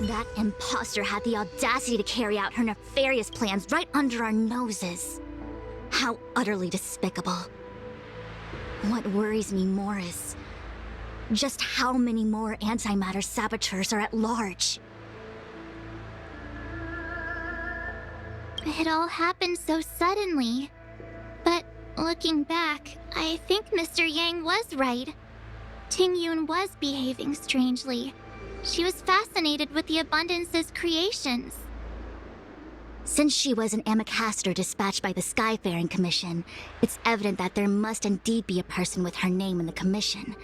That imposter had the audacity to carry out her nefarious plans right under our noses. How utterly despicable. What worries me more is just how many more antimatter saboteurs are at large. It all happened so suddenly. But looking back, I think Mr. Yang was right. Ting-Yun was behaving strangely. She was fascinated with the Abundance's creations. Since she was an Amicastor dispatched by the Skyfaring Commission, it's evident that there must indeed be a person with her name in the commission.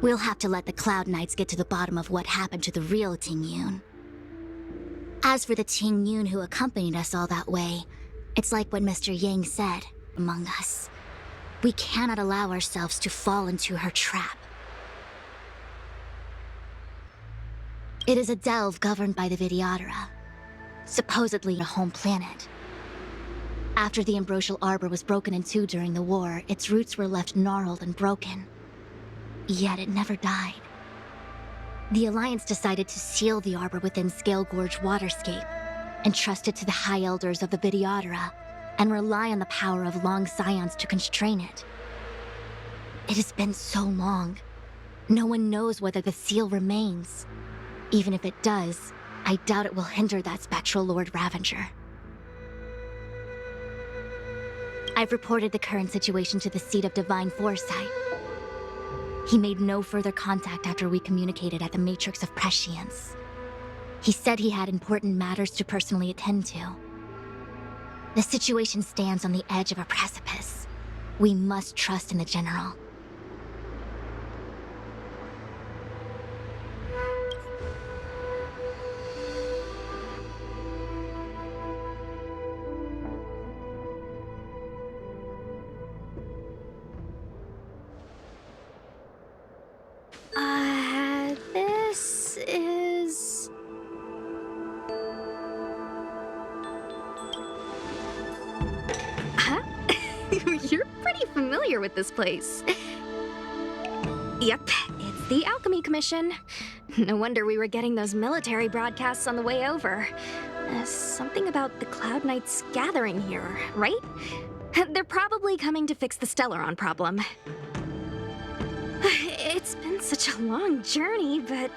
We'll have to let the Cloud Knights get to the bottom of what happened to the real Ting-Yun. As for the Ting-Yun who accompanied us all that way, it's like what Mr. Yang said, among us. We cannot allow ourselves to fall into her trap. It is a delve governed by the Vidyadhara, supposedly a home planet. After the Ambrosial Arbor was broken in two during the war, its roots were left gnarled and broken. Yet it never died. The Alliance decided to seal the arbor within Scale Gorge Waterscape, entrust it to the High Elders of the Vidyadhara, and rely on the power of long scions to constrain it. It has been so long. No one knows whether the seal remains. Even if it does, I doubt it will hinder that spectral Lord Ravager. I've reported the current situation to the Seat of Divine Foresight. He made no further contact after we communicated at the Matrix of Prescience. He said he had important matters to personally attend to. The situation stands on the edge of a precipice. We must trust in the General. This is... Huh? You're pretty familiar with this place. Yep, it's the Alchemy Commission. No wonder we were getting those military broadcasts on the way over. Something about the Cloud Knights gathering here, right? They're probably coming to fix the Stellaron problem. It's been such a long journey, but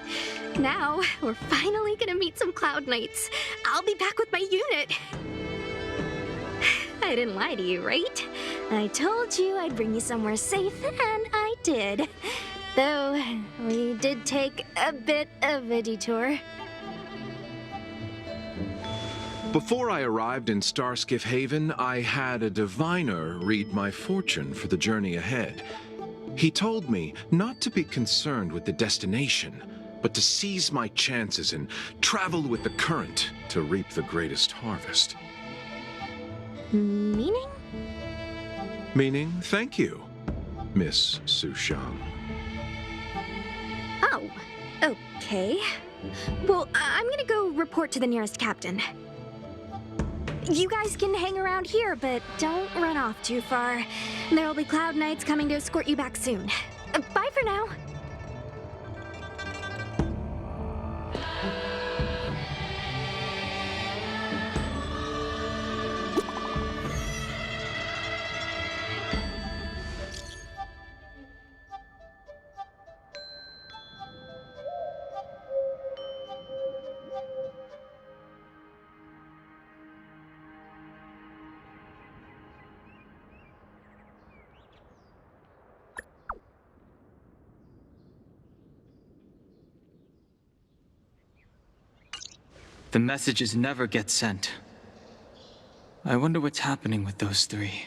now we're finally gonna meet some Cloud Knights. I'll be back with my unit. I didn't lie to you, right? I told you I'd bring you somewhere safe, and I did. Though, we did take a bit of a detour. Before I arrived in Starskiff Haven, I had a diviner read my fortune for the journey ahead. He told me not to be concerned with the destination, but to seize my chances and travel with the current to reap the greatest harvest. Meaning? Meaning, thank you, Miss Sushang. Oh, okay. Well, I'm gonna go report to the nearest captain. You guys can hang around here, but don't run off too far. There'll be Cloud Knights coming to escort you back soon. Bye for now. The messages never get sent. I wonder what's happening with those three.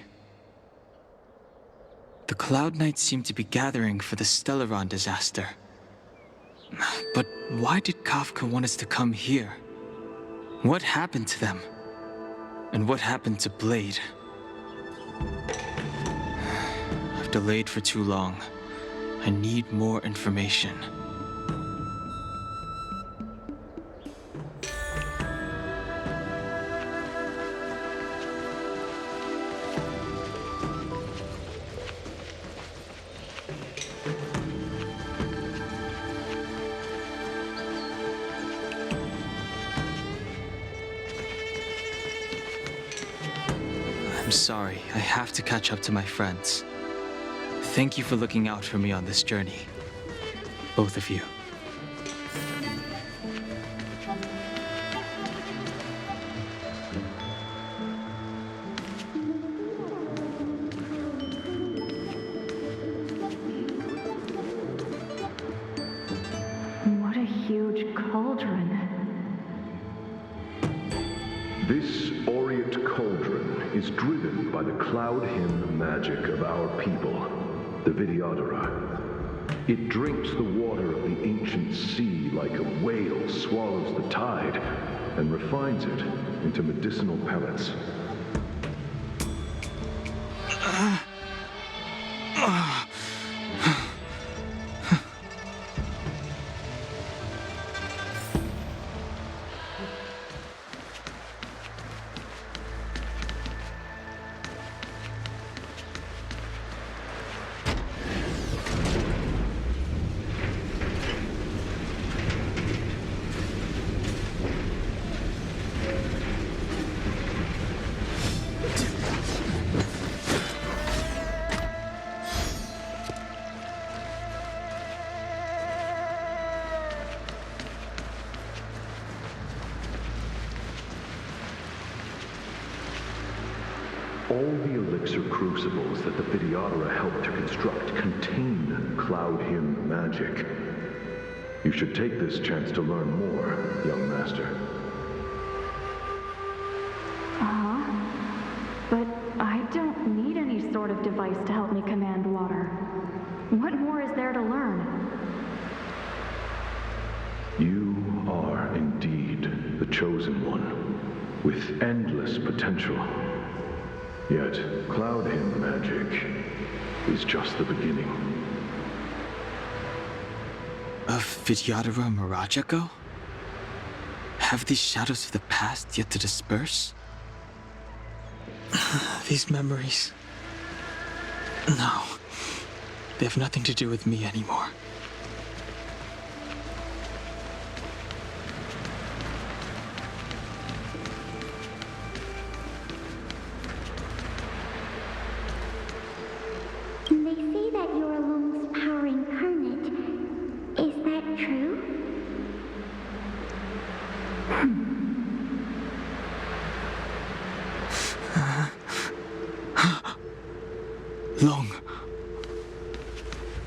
The Cloud Knights seem to be gathering for the Stellaron disaster. But why did Kafka want us to come here? What happened to them? And what happened to Blade? I've delayed for too long. I need more information. I'm sorry. I have to catch up to my friends. Thank you for looking out for me on this journey. Both of you. What a huge cauldron. This aureate cauldron is driven by the cloud hymn magic of our people, the Vidyadhara. It drinks the water of the ancient sea like a whale swallows the tide and refines it into medicinal pellets. All the elixir crucibles that the Vidyadhara helped to construct contain cloud hymn magic. You should take this chance to learn more, young master. But I don't need any sort of device to help me command water. What more is there to learn? You are indeed the chosen one, with endless potential. Yet, cloud hymn magic is just the beginning. Of Vidyadhara Mirajago? Have these shadows of the past yet to disperse? These memories... No. They have nothing to do with me anymore. They say that you're Lung's power incarnate. Is that true? Long.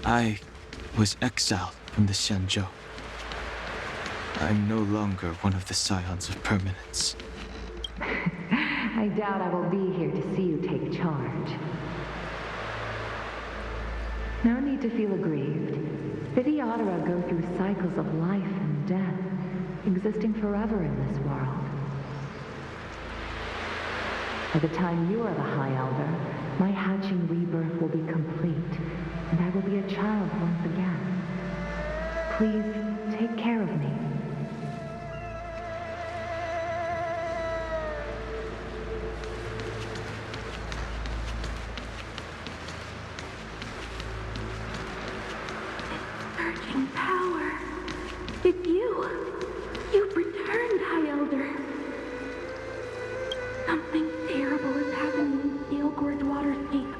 I was exiled from the Xianzhou. I'm no longer one of the scions of permanence. I doubt I will be here to see you take charge. No need to feel aggrieved. Vidyadhara go through cycles of life and death, existing forever in this world. By the time you are the High Elder, my hatching rebirth will be complete, and I will be a child once again. Please take care of me. Surging power. It's you. You've returned, High Elder. Something terrible is happening in Steel Gorge Waterscape.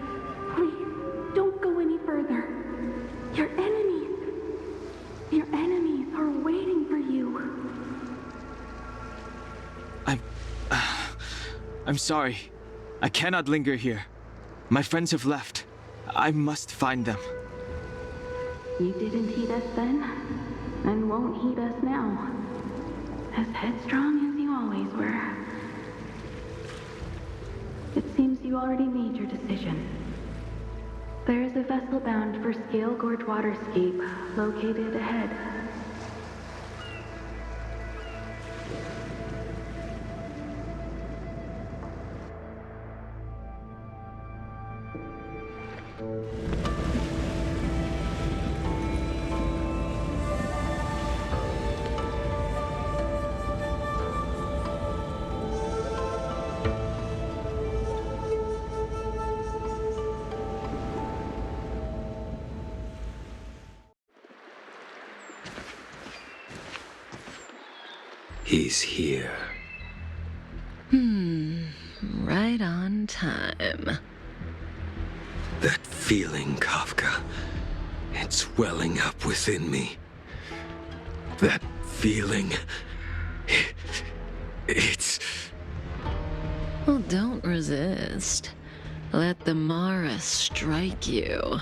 Please, don't go any further. Your enemies are waiting for you. I'm sorry. I cannot linger here. My friends have left. I must find them. You didn't heed us then, and won't heed us now. As headstrong as you always were. It seems you already made your decision. There is a vessel bound for Scale Gorge Waterscape, located ahead. He's here. Right on. in time. That feeling, Kafka. It's welling up within me. That feeling. It's... Well, don't resist. Let the Mara strike you.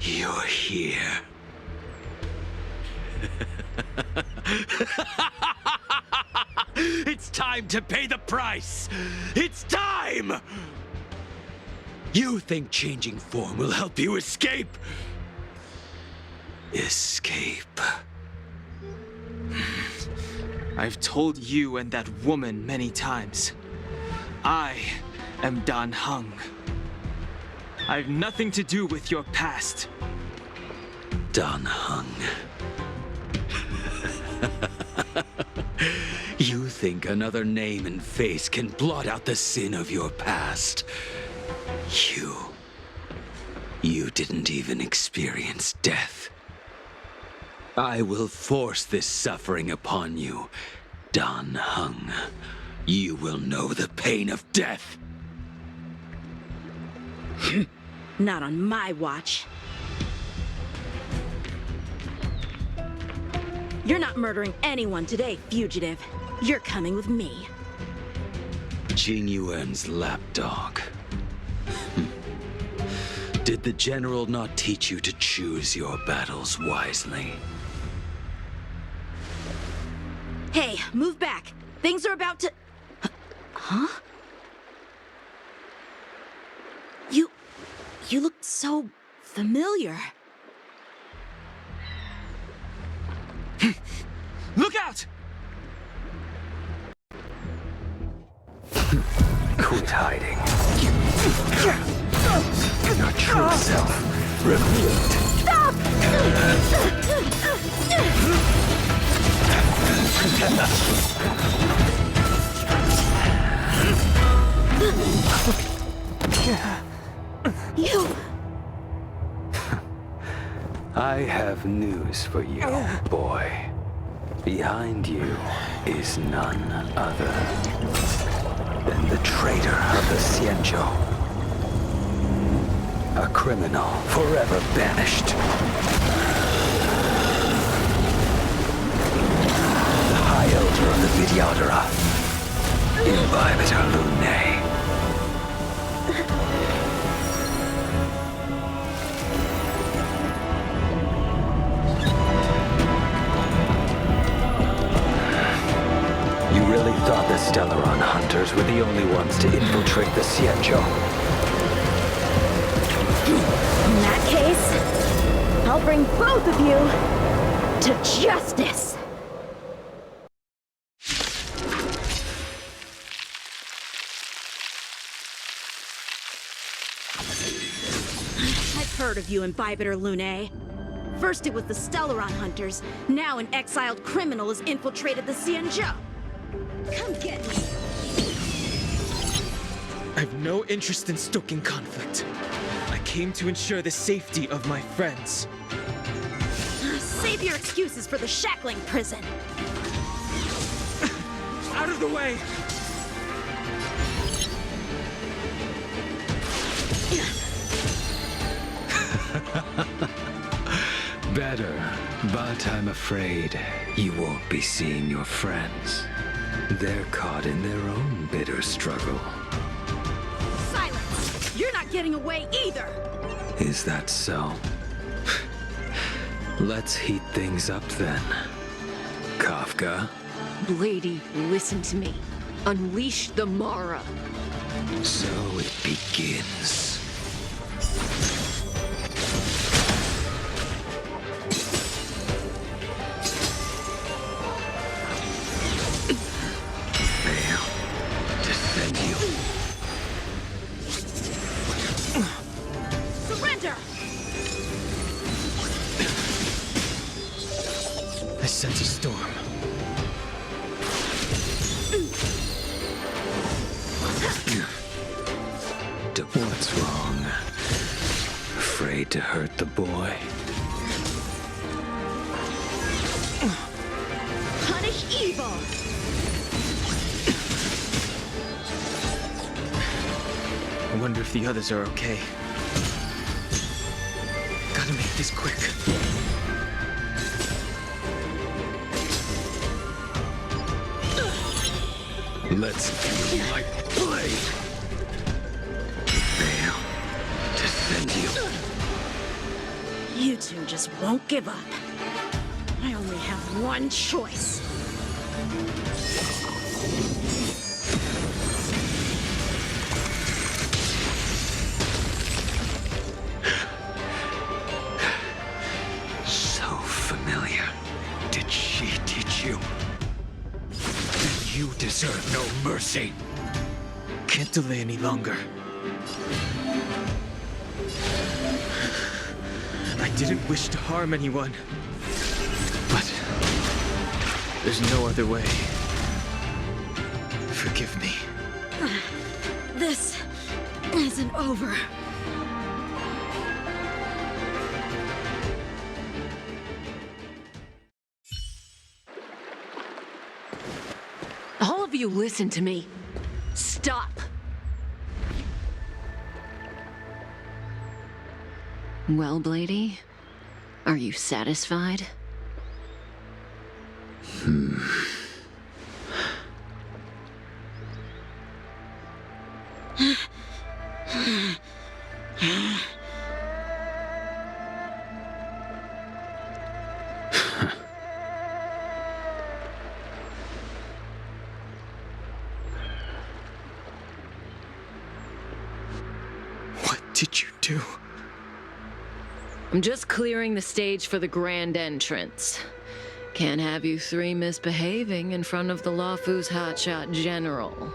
You're here. It's time to pay the price! It's time! You think changing form will help you escape? Escape. I've told you and that woman many times. I am Dan Heng. I've nothing to do with your past. Dan Heng. You think another name and face can blot out the sin of your past? You didn't even experience death. I will force this suffering upon you, Dan Heng. You will know the pain of death. Not on my watch. You're not murdering anyone today, fugitive. You're coming with me. Jing Yuan's lapdog. Did the general not teach you to choose your battles wisely? Hey, move back. Things are about to... Huh? You look so familiar. Look out! Quit hiding. Your true self revealed. Stop! You... I have news for you, boy. Behind you is none other than the traitor of the Xianzhou. A criminal forever banished. The High Elder of the Vidyadhara. Imbibitor Lunae. You really thought the Stellaron hunters were the only ones to infiltrate the Xianzhou? In that case, I'll bring both of you to justice! I've heard of you, Imbibitor Lunae. First it was the Stellaron hunters, now an exiled criminal has infiltrated the Xianzhou. Come get me! I have no interest in stoking conflict. I came to ensure the safety of my friends. Save your excuses for the shackling prison. Out of the way! Better, but I'm afraid you won't be seeing your friends. They're caught in their own bitter struggle. Silence! You're not getting away either! Is that so? Let's heat things up then. Kafka? Lady, listen to me. Unleash the Mara. So it begins. Surrender! I sense a storm. What's wrong? Afraid to hurt the boy? Punish Unleash evil! I wonder if the others are okay. Gotta make this quick. Let's do my blade. Fail to send you. You two just won't give up. I only have one choice. So familiar. Did she teach you? Then you deserve no mercy. Can't delay any longer. I didn't wish to harm anyone. But there's no other way. Forgive me. This isn't over. All of you listen to me. Stop. Well, Blady, are you satisfied? What did you do? I'm just clearing the stage for the grand entrance. Can't have you three misbehaving in front of the Lawfu's hotshot general.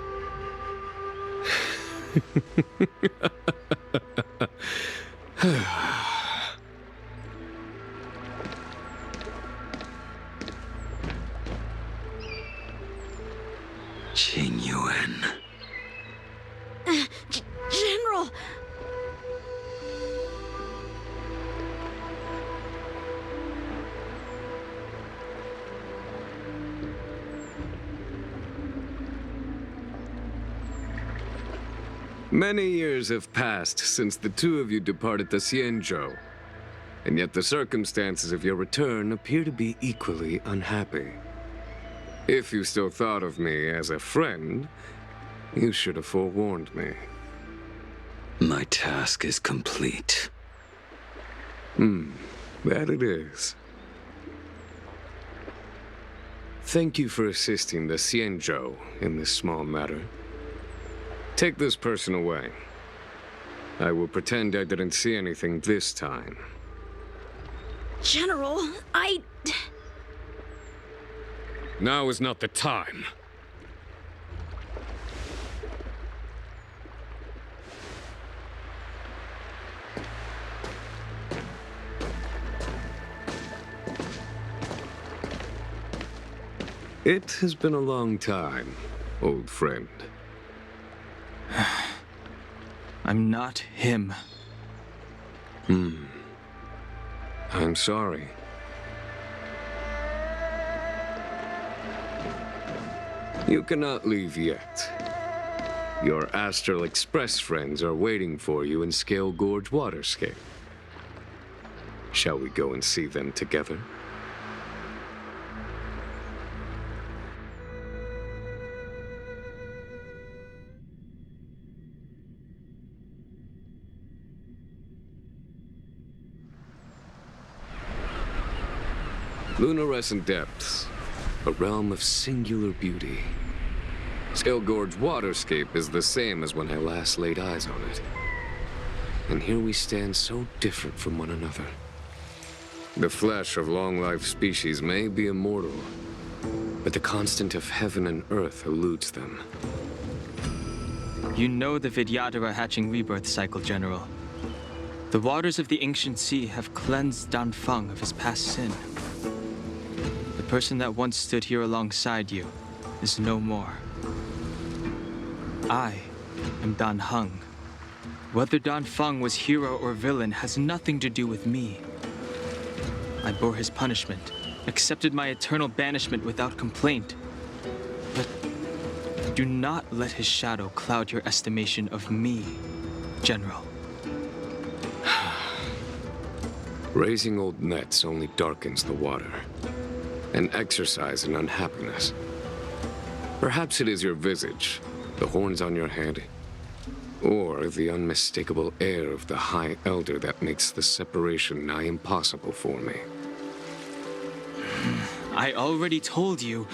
Qing Yuan. General! Many years have passed since the two of you departed the Xianzhou, and yet the circumstances of your return appear to be equally unhappy. If you still thought of me as a friend, you should have forewarned me. My task is complete. That it is. Thank you for assisting the Xianzhou in this small matter. Take this person away. I will pretend I didn't see anything this time. General, Now is not the time. It has been a long time, old friend. I'm not him. I'm sorry. You cannot leave yet. Your Astral Express friends are waiting for you in Scale Gorge Waterscape. Shall we go and see them together? Lunarescent Depths, a realm of singular beauty. Scale Gorge Waterscape is the same as when I last laid eyes on it. And here we stand so different from one another. The flesh of long-lived species may be immortal, but the constant of heaven and earth eludes them. You know the Vidyadhara hatching rebirth cycle, General. The waters of the ancient sea have cleansed Danfeng of his past sin. The person that once stood here alongside you is no more. I am Dan Heng. Whether Danfeng was hero or villain has nothing to do with me. I bore his punishment, accepted my eternal banishment without complaint. But do not let his shadow cloud your estimation of me, General. Raising old nets only darkens the water, and exercise in unhappiness. Perhaps it is your visage, the horns on your head, or the unmistakable air of the High Elder that makes the separation nigh impossible for me. I already told you,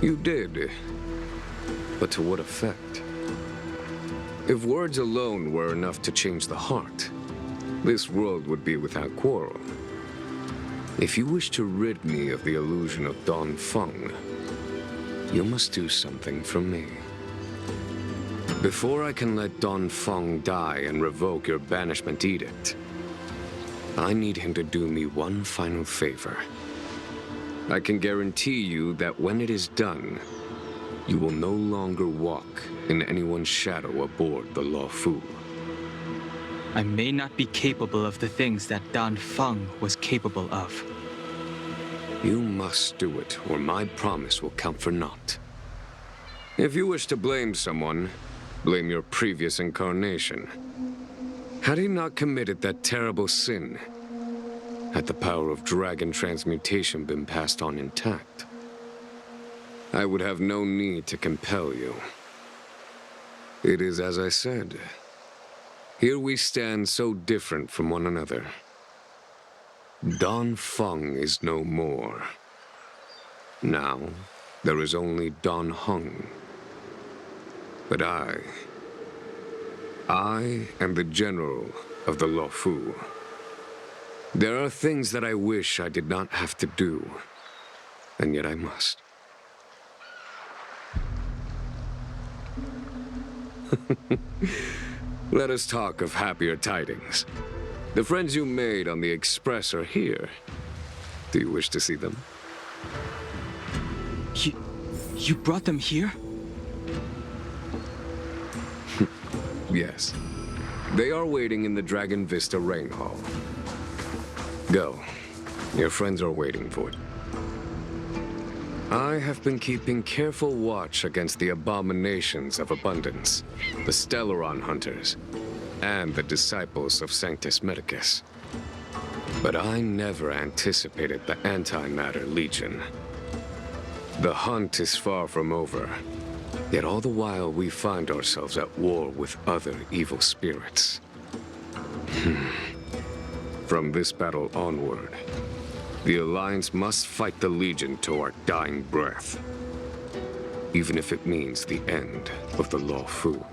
You did. But to what effect? If words alone were enough to change the heart, this world would be without quarrel. If you wish to rid me of the illusion of Don Feng, you must do something for me. Before I can let Don Feng die and revoke your banishment edict, I need him to do me one final favor. I can guarantee you that when it is done, you will no longer walk in anyone's shadow aboard the Luofu. I may not be capable of the things that Don Feng was capable of. You must do it, or my promise will count for naught. If you wish to blame someone, blame your previous incarnation. Had he not committed that terrible sin, had the power of dragon transmutation been passed on intact, I would have no need to compel you. It is as I said. Here we stand so different from one another. Don Feng is no more. Now, there is only Don Hung. But I am the general of the Luofu. There are things that I wish I did not have to do, and yet I must. Let us talk of happier tidings. The friends you made on the Express are here. Do you wish to see them? You brought them here? Yes. They are waiting in the Dragon Vista Rain Hall. Go. Your friends are waiting for it. I have been keeping careful watch against the abominations of abundance, the Stellaron hunters, and the disciples of Sanctus Medicus. But I never anticipated the Antimatter Legion. The hunt is far from over, yet all the while we find ourselves at war with other evil spirits. From this battle onward, the Alliance must fight the Legion to our dying breath, even if it means the end of the Luofu.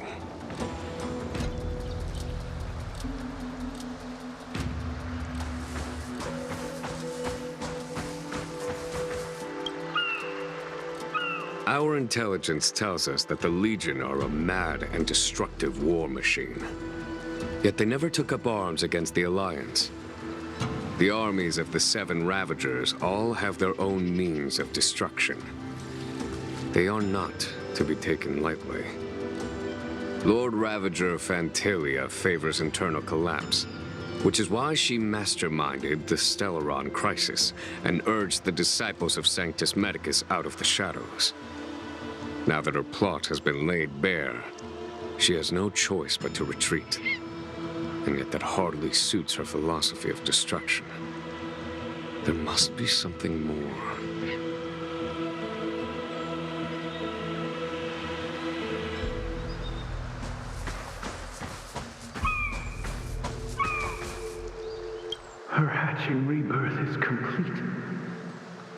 Our intelligence tells us that the Legion are a mad and destructive war machine. Yet they never took up arms against the Alliance. The armies of the Seven Ravagers all have their own means of destruction. They are not to be taken lightly. Lord Ravager Fantalia favors internal collapse, which is why she masterminded the Stellaron crisis and urged the disciples of Sanctus Medicus out of the shadows. Now that her plot has been laid bare, she has no choice but to retreat. And yet that hardly suits her philosophy of destruction. There must be something more. Her hatching rebirth is complete.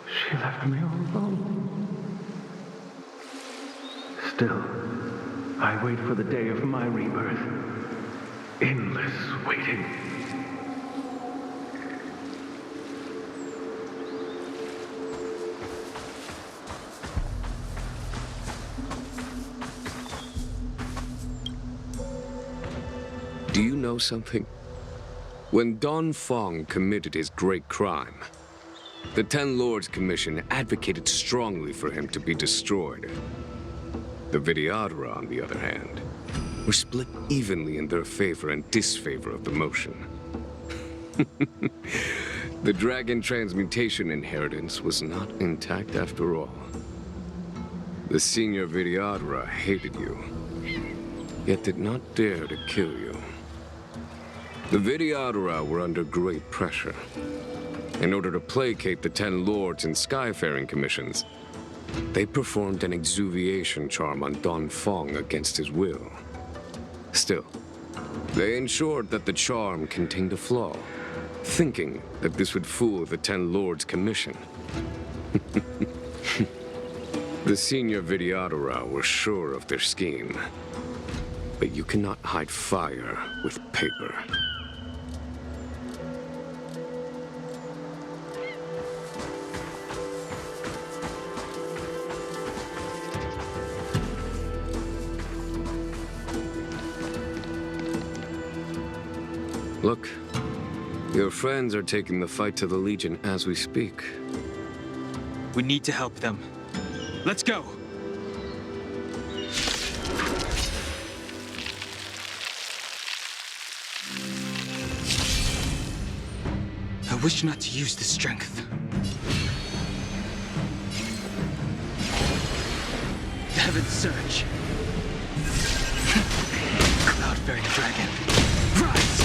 She left me all alone. Still, I wait for the day of my rebirth. Endless waiting. Do you know something? When Don Feng committed his great crime, the Ten Lords Commission advocated strongly for him to be destroyed. The Vidyadhara, on the other hand, were split evenly in their favor and disfavor of the motion. The dragon transmutation inheritance was not intact after all. The senior Videodora hated you, yet did not dare to kill you. The Videodora were under great pressure. In order to placate the 10 lords and skyfaring commissions, they performed an exuviation charm on Don Fong against his will. Still, they ensured that the charm contained a flaw, thinking that this would fool the 10 lords' commission. The senior Videodora were sure of their scheme. But you cannot hide fire with paper. Look, your friends are taking the fight to the Legion as we speak. We need to help them. Let's go! I wish not to use the strength. Heaven surge. Cloud-bearing dragon. Rise!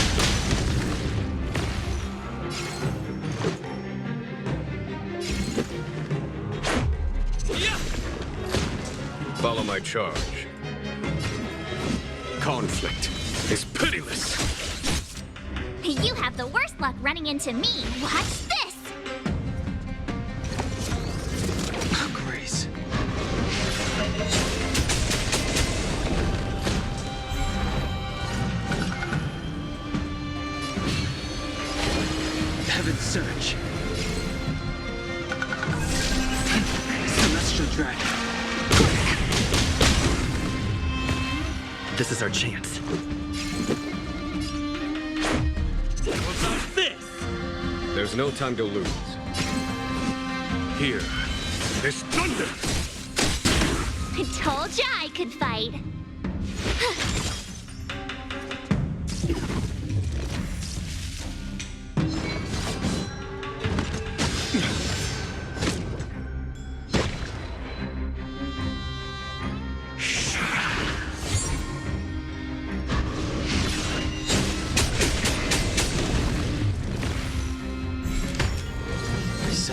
Follow my charge. Conflict is pitiless. You have the worst luck running into me. Watch this! Grace. Heaven surge. Celestial dragon. This is our chance. What's up this? There's no time to lose. Here, there's thunder! I told ya I could fight.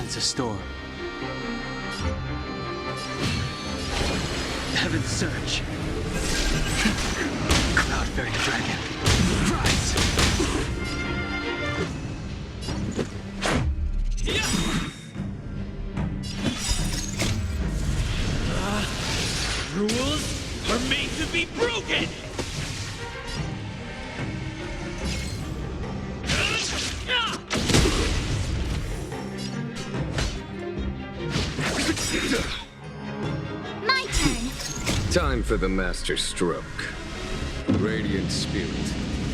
A storm. Heaven surge. Cloud-bearing dragon. Rise! Rules are made to be broken! My turn. Time for the master stroke. Radiant spirit,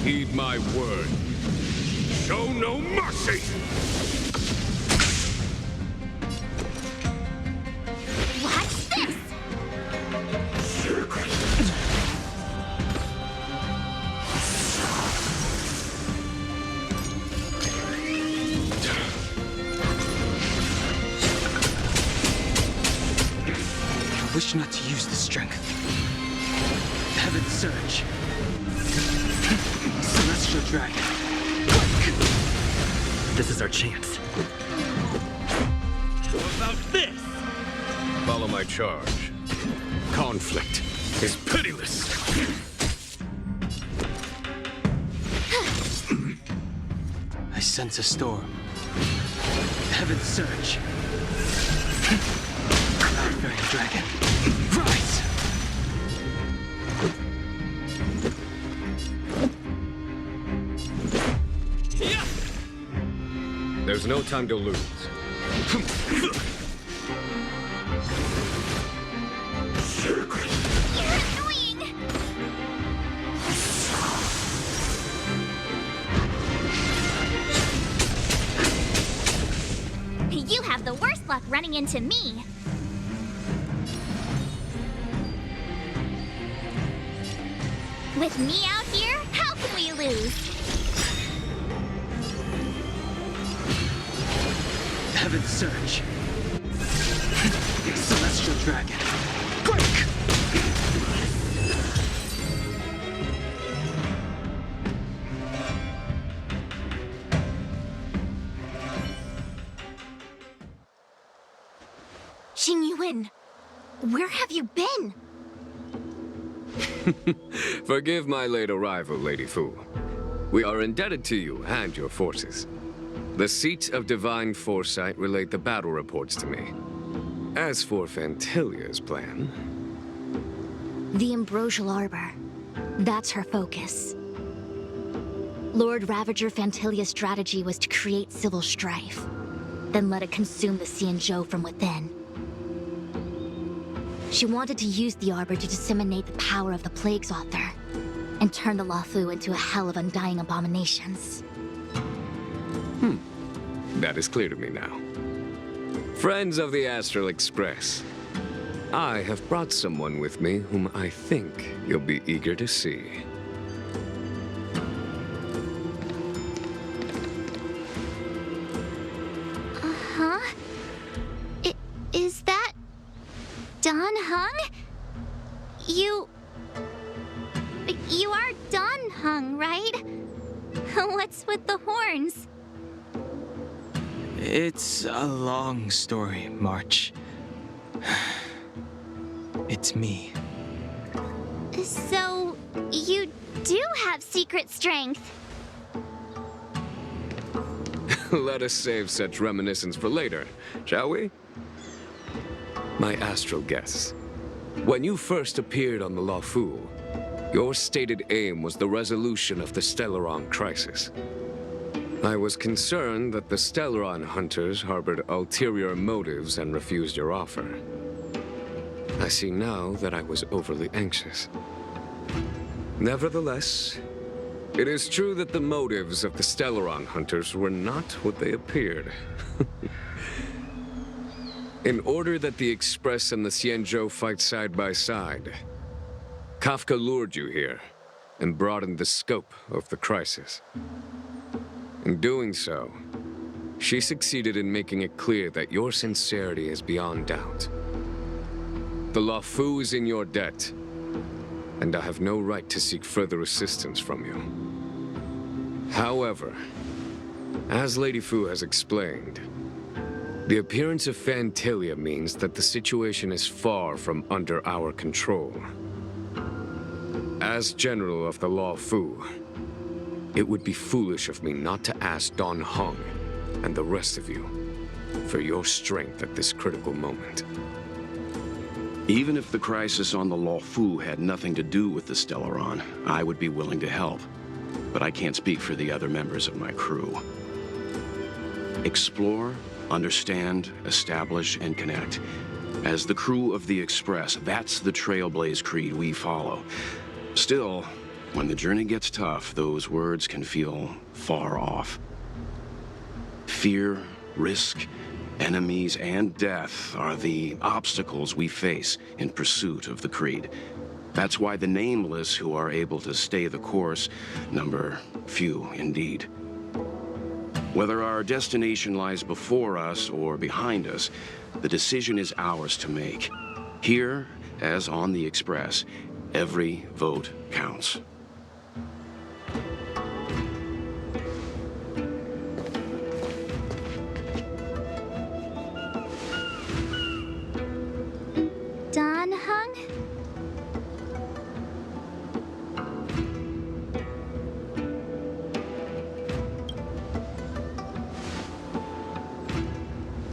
heed my word. Show no mercy! Watch this! I wish not to use the strength. Heaven surge. Celestial dragon. This is our chance. How about this? Follow my charge. Conflict is pitiless. I sense a storm. Heaven surge. Cloud-bearing dragon. Rise! There's no time to lose. You're annoying! You have the worst luck running into me. With me out here, how can we lose? Seventh Surge. Celestial Dragon. Break! Xingyuan, where have you been? Forgive my late arrival, Lady Fu. We are indebted to you and your forces. The Seat of Divine Foresight relayed the battle reports to me. As for Fantilia's plan... The Ambrosial Arbor. That's her focus. Lord Ravager Fantilia's strategy was to create civil strife, then let it consume the Xianzhou from within. She wanted to use the Arbor to disseminate the power of the Plague's Author, and turn the Luofu into a hell of undying abominations. That is clear to me now. Friends of the Astral Express, I have brought someone with me whom I think you'll be eager to see. Huh? Is that... Don Hung? You are Don Hung, right? What's with the horns? It's a long story, March. It's me. So, you do have secret strength. Let us save such reminiscence for later, shall we? My astral guests, when you first appeared on the Luofu, your stated aim was the resolution of the Stellaron crisis. I was concerned that the Stellaron hunters harbored ulterior motives and refused your offer. I see now that I was overly anxious. Nevertheless, it is true that the motives of the Stellaron hunters were not what they appeared. In order that the Express and the Xianzhou fight side by side, Kafka lured you here and broadened the scope of the crisis. In doing so, she succeeded in making it clear that your sincerity is beyond doubt. The Luofu is in your debt, and I have no right to seek further assistance from you. However, as Lady Fu has explained, the appearance of Fantilia means that the situation is far from under our control. As General of the Luofu, it would be foolish of me not to ask Don Hung and the rest of you for your strength at this critical moment. Even if the crisis on the Luofu had nothing to do with the Stellaron, I would be willing to help. But I can't speak for the other members of my crew. Explore, understand, establish, and connect. As the crew of the Express, that's the Trailblaze creed we follow. Still, when the journey gets tough, those words can feel far off. Fear, risk, enemies, and death are the obstacles we face in pursuit of the creed. That's why the nameless who are able to stay the course number few indeed. Whether our destination lies before us or behind us, the decision is ours to make. Here, as on the Express, every vote counts. Don Hung?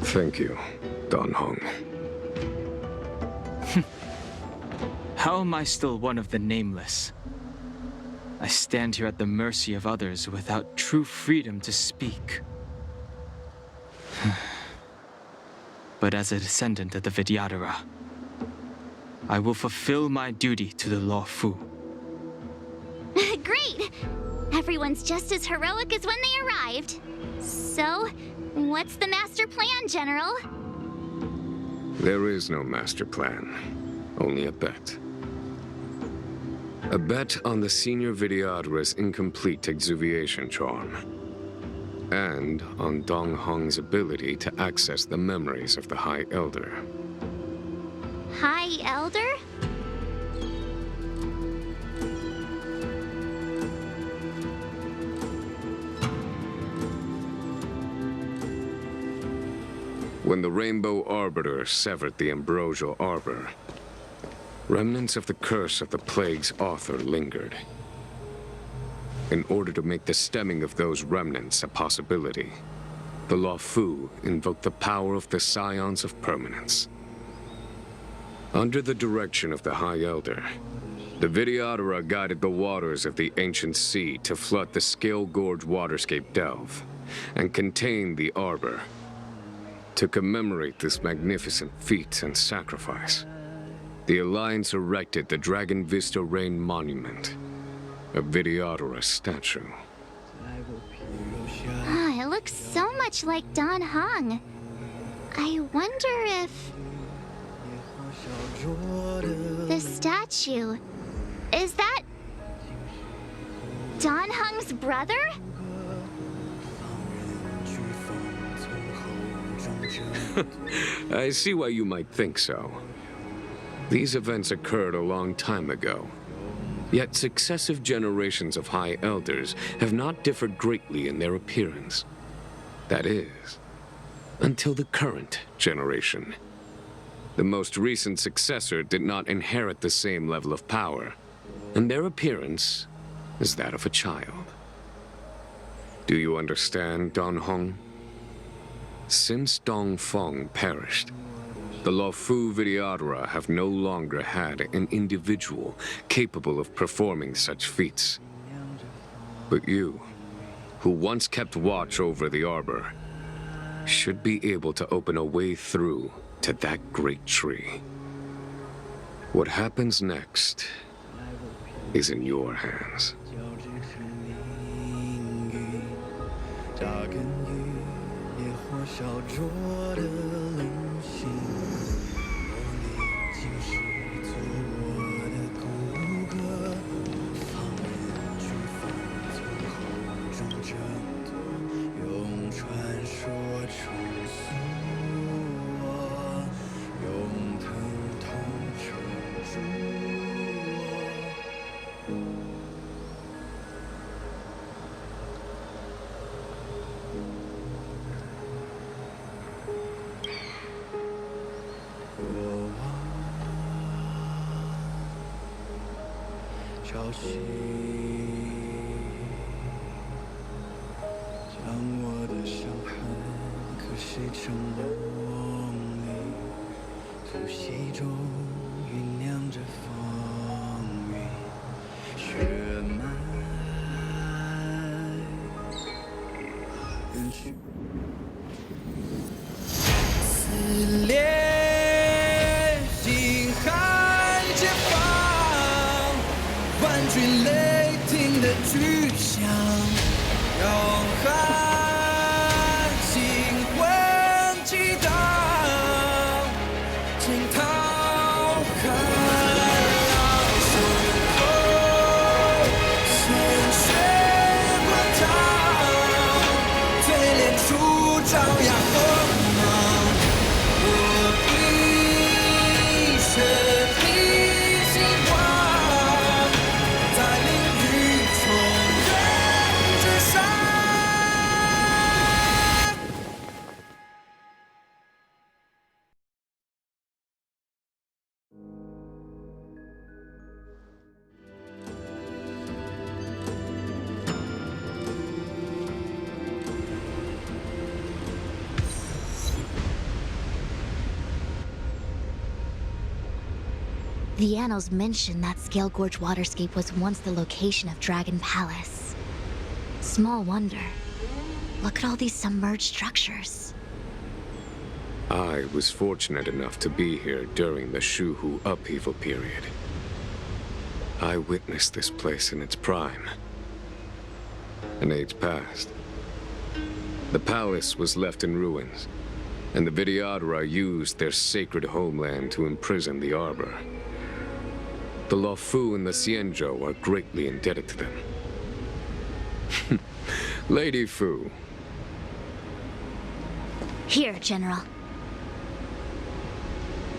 Thank you, Don Hung. How am I still one of the nameless? I stand here at the mercy of others without true freedom to speak. But as a descendant of the Vidyadhara, I will fulfill my duty to the Luofu. Great! Everyone's just as heroic as when they arrived. So, what's the master plan, General? There is no master plan, only a bet. A bet on the Senior Vidyadhara's incomplete exuviation charm. and on Dong Hong's ability to access the memories of the High Elder. High Elder? When the Rainbow Arbiter severed the Ambrosial Arbor, remnants of the curse of the plague's author lingered. In order to make the stemming of those remnants a possibility, the Law Fu invoked the power of the Scions of Permanence. Under the direction of the High Elder, the Videodora guided the waters of the ancient sea to flood the Scale Gorge waterscape delve and contain the Arbor. To commemorate this magnificent feat and sacrifice, the Alliance erected the Dragon Vista Rain Monument, a Videodora statue. It looks so much like Dan Heng. I wonder if... the statue... is that... Dan Heng's brother? I see why you might think so. These events occurred a long time ago. Yet successive generations of High Elders have not differed greatly in their appearance. That is, until the current generation. The most recent successor did not inherit the same level of power, and their appearance is that of a child. Do you understand, Don Hong? Since Dong Feng perished, the Law Fu Videodora have no longer had an individual capable of performing such feats. But you, who once kept watch over the Arbor, should be able to open a way through to that great tree. What happens next is in your hands. The annals mention that Scale Gorge waterscape was once the location of Dragon Palace. Small wonder. Look at all these submerged structures. I was fortunate enough to be here during the Shuhu upheaval period. I witnessed this place in its prime. An age passed. The palace was left in ruins, and the Videodora used their sacred homeland to imprison the Arbor. The Law Fu and the Xianzhou are greatly indebted to them. Lady Fu, Here, General.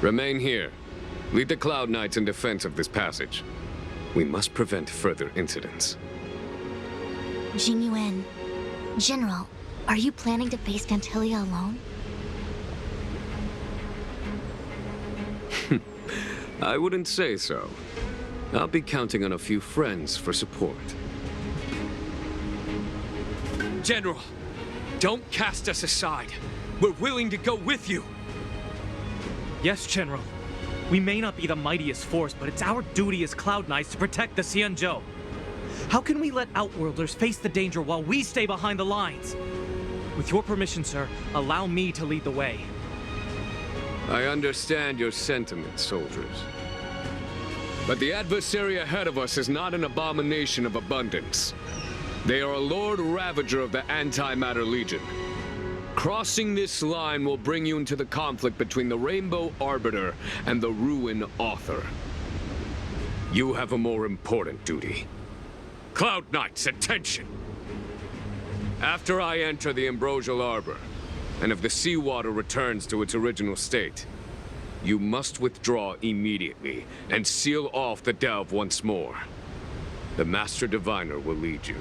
Remain here. Lead the Cloud Knights in defense of this passage. We must prevent further incidents. Jingyuan. General, are you planning to face Vantilia alone? I wouldn't say so. I'll be counting on a few friends for support. General, don't cast us aside. We're willing to go with you. Yes, General. We may not be the mightiest force, but it's our duty as Cloud Knights to protect the Xianzhou. How can we let Outworlders face the danger while we stay behind the lines? With your permission, sir, allow me to lead the way. I understand your sentiments, soldiers. But the adversary ahead of us is not an abomination of abundance. They are a Lord Ravager of the Antimatter Legion. Crossing this line will bring you into the conflict between the Rainbow Arbiter and the Ruin Author. You have a more important duty. Cloud Knights, attention! After I enter the Ambrosial Arbor, and if the seawater returns to its original state, you must withdraw immediately and seal off the delve once more. The Master Diviner will lead you.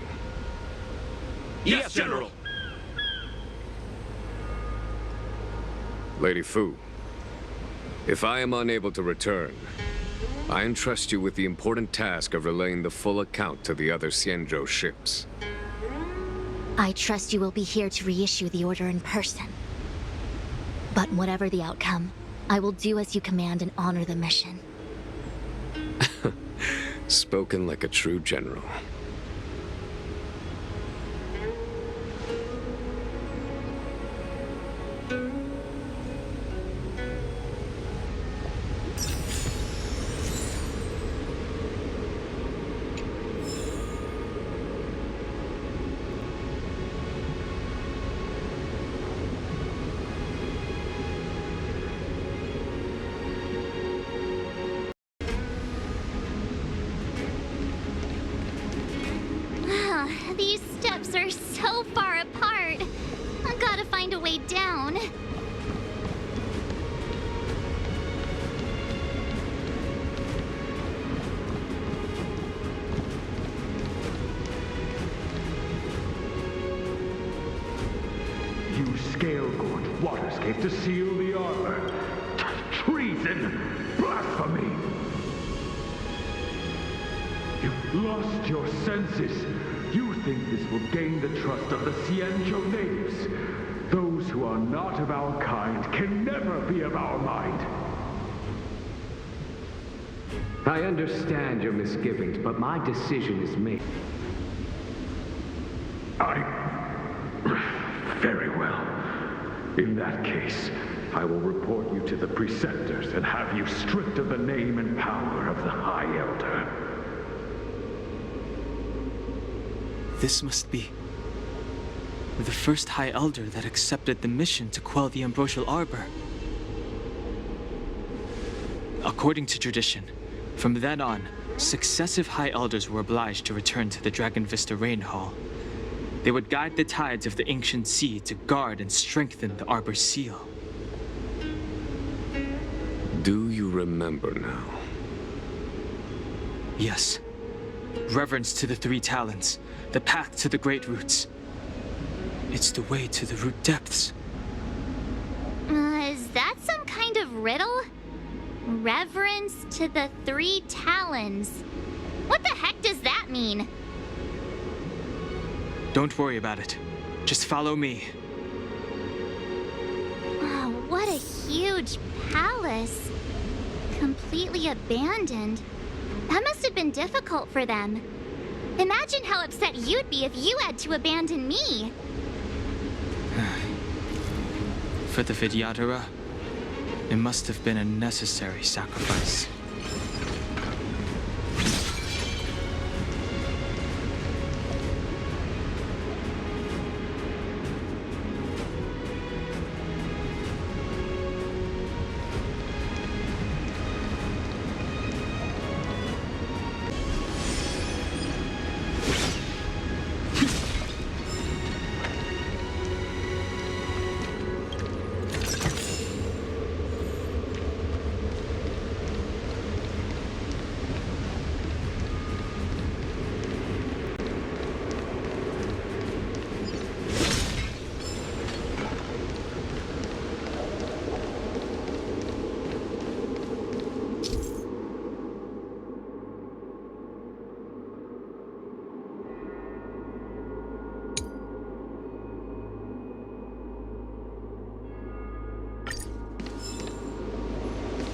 Yes, General! Lady Fu, if I am unable to return, I entrust you with the important task of relaying the full account to the other Xianzhou ships. I trust you will be here to reissue the order in person. But whatever the outcome, I will do as you command and honor the mission. Spoken like a true general. These steps are so far apart. I've got to find a way down. Use Scale-Gorge Waterscape to seal the armor. Treason! Blasphemy! You've lost your senses. You think this will gain the trust of the Xianzhou natives. Those who are not of our kind can never be of our mind. I understand your misgivings, but my decision is made. Very well. In that case, I will report you to the Preceptors and have you stripped of the name and power of the High Elder. This must be the first High Elder that accepted the mission to quell the Ambrosial Arbor. According to tradition, from then on, successive High Elders were obliged to return to the Dragon Vista Rain Hall. They would guide the tides of the ancient sea to guard and strengthen the Arbor's seal. Do you remember now? Yes. Reverence to the Three Talons, the path to the Great Roots. It's the way to the root depths. Is that some kind of riddle? Reverence to the Three Talons. What the heck does that mean? Don't worry about it. Just follow me. Oh, what a huge palace. Completely abandoned. That must have been difficult for them. Imagine how upset you'd be if you had to abandon me. For the Vidyadhara, it must have been a necessary sacrifice.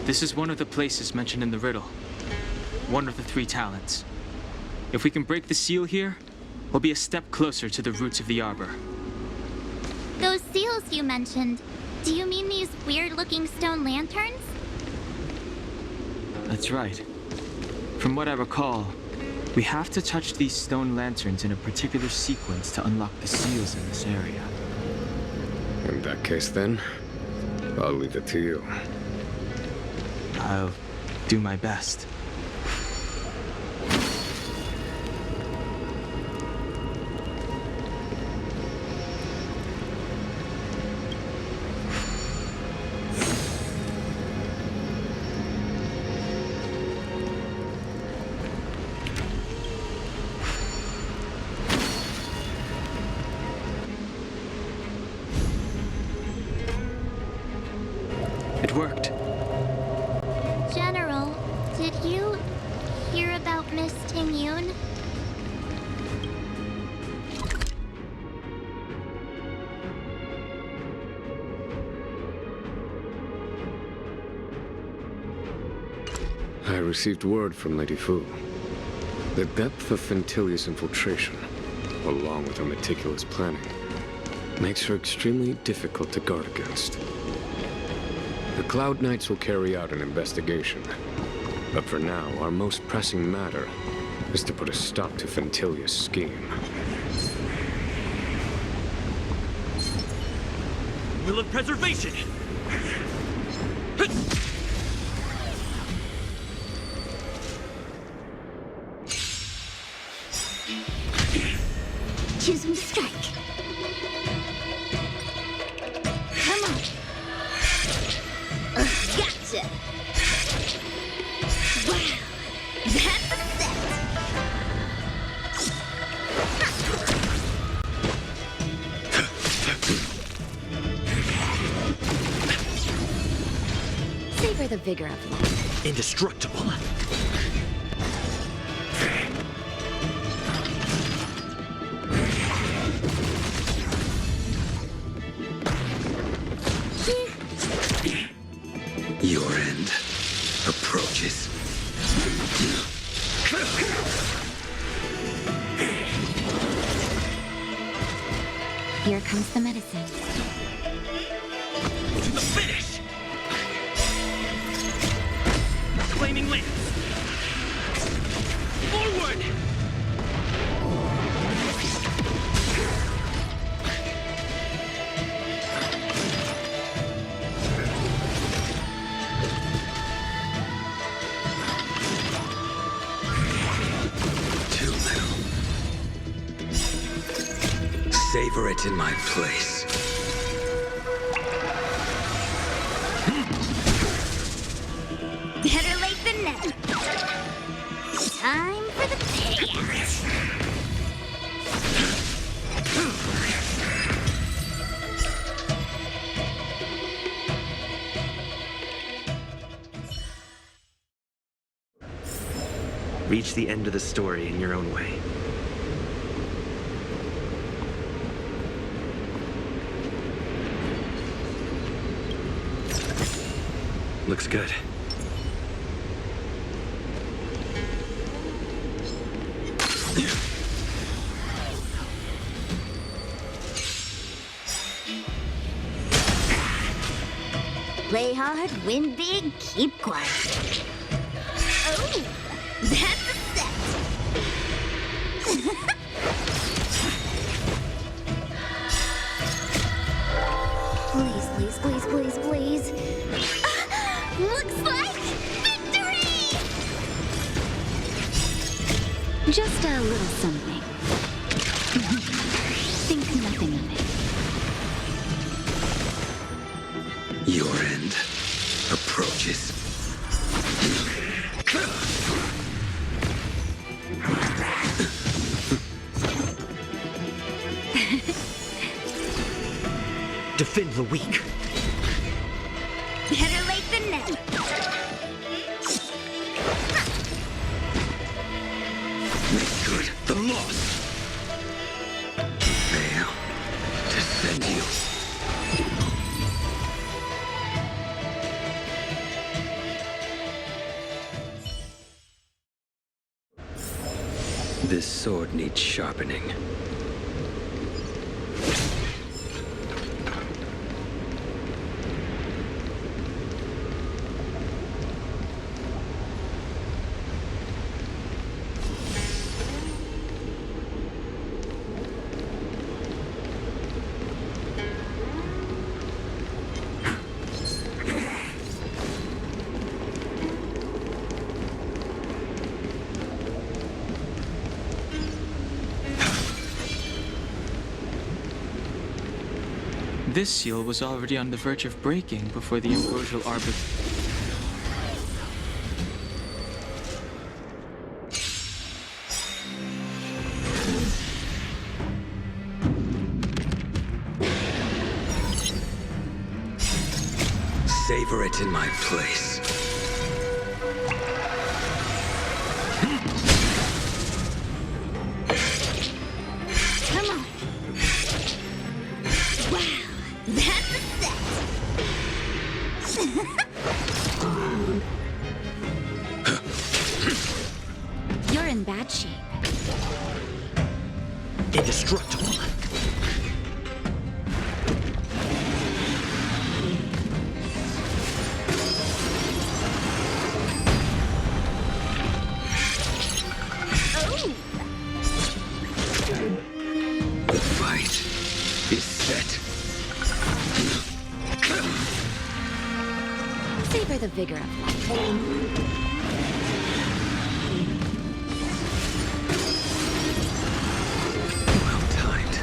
This is one of the places mentioned in the riddle. One of the 3 talents. If we can break the seal here, we'll be a step closer to the roots of the arbor. Those seals you mentioned, do you mean these weird-looking stone lanterns? That's right. From what I recall, we have to touch these stone lanterns in a particular sequence to unlock the seals in this area. In that case, then, I'll leave it to you. I'll do my best. It worked. General, did you hear about Miss Ting-Yun? I received word from Lady Fu. The depth of Fintilia's infiltration, along with her meticulous planning, makes her extremely difficult to guard against. The Cloud Knights will carry out an investigation. But for now, our most pressing matter is to put a stop to Fintilia's scheme. Will of preservation! Choose me to strike. Come on. Gotcha. Wow, that's a set. Savor the vigor of life. Indestructible. Your end approaches. Here comes the medicine. To the finish! Flaming lance! Forward! Too little. Savor it in my place. Better late than never. Time for the payout. Reach the end of the story in your own way. Looks good. Play hard, win big, keep quiet. Oh, that's a set. Please, please, please, please, please. Looks like victory! Just a little something. Think nothing of it. Your end approaches. Defend the weak. Better late than never. Make good the loss. Fail to send you. sword needs sharpening. This seal was already on the verge of breaking before the ambrosial arbor. Savor it in my place. Come on. Wow, that's a set. You're in bad shape. Indestructible. The fight is set. Savor the vigor of life. Well timed.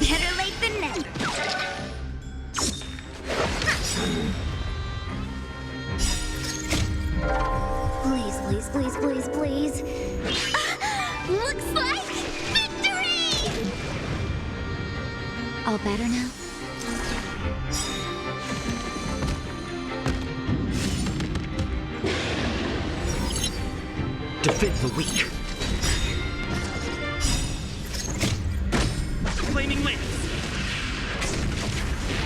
Better late than never. Please, please, please, please, please. Looks like victory! All better now? Defend the weak. Flaming lance!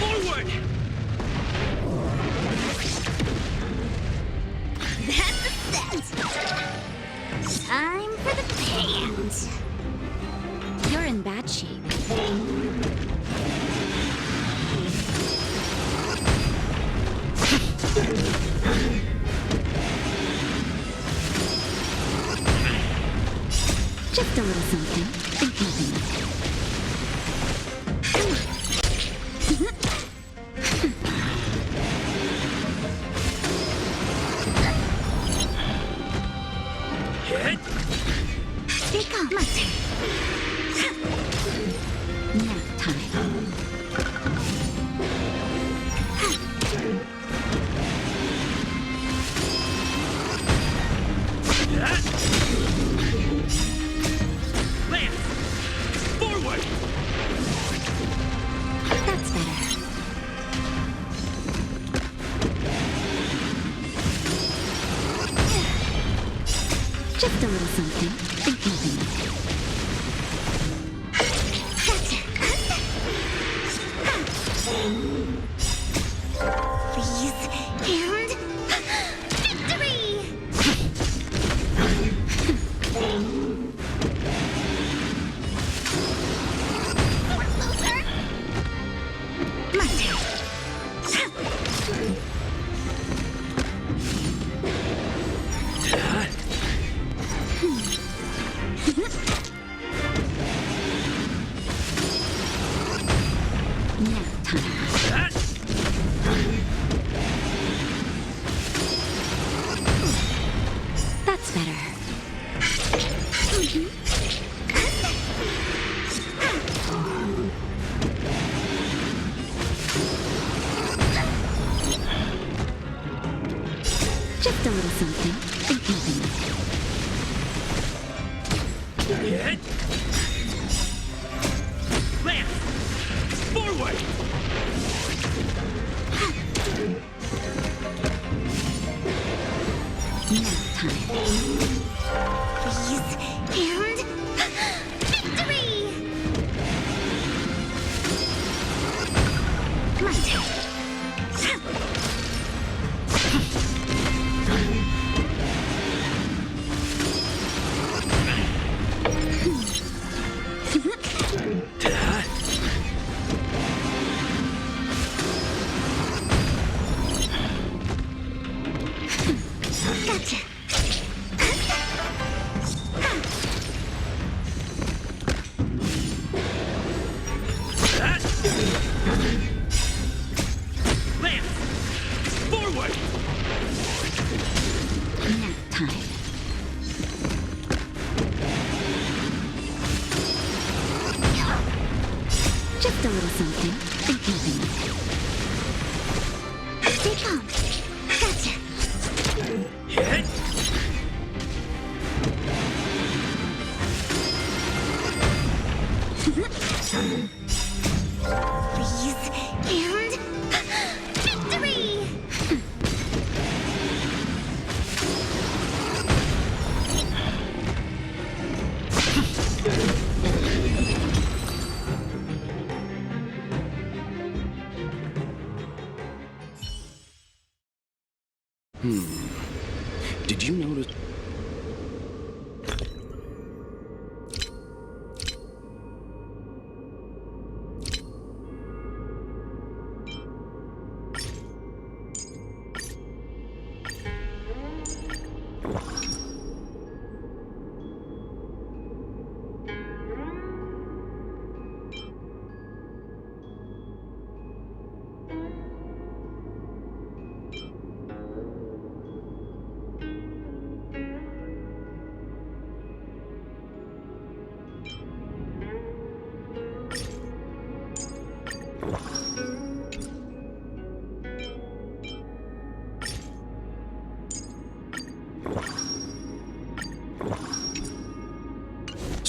Forward! That's a set. Time for the payout. You're in bad shape. Just a little something. Think nothing of it. Hit! Speak up. My turn. Nap time. Lance! Forward! That's better. Just a little something. Think nothing of it. Please, and victory! Loser! My turn. Nap time. That's better. Just a little something. Think nothing of it. Hit! Lance! Forward! Nap time. Please, and Lance! Forward! Nap time. Just a little something. Think nothing of it. Stay calm. Gotcha. Hit! Please. And... victory! Did you notice?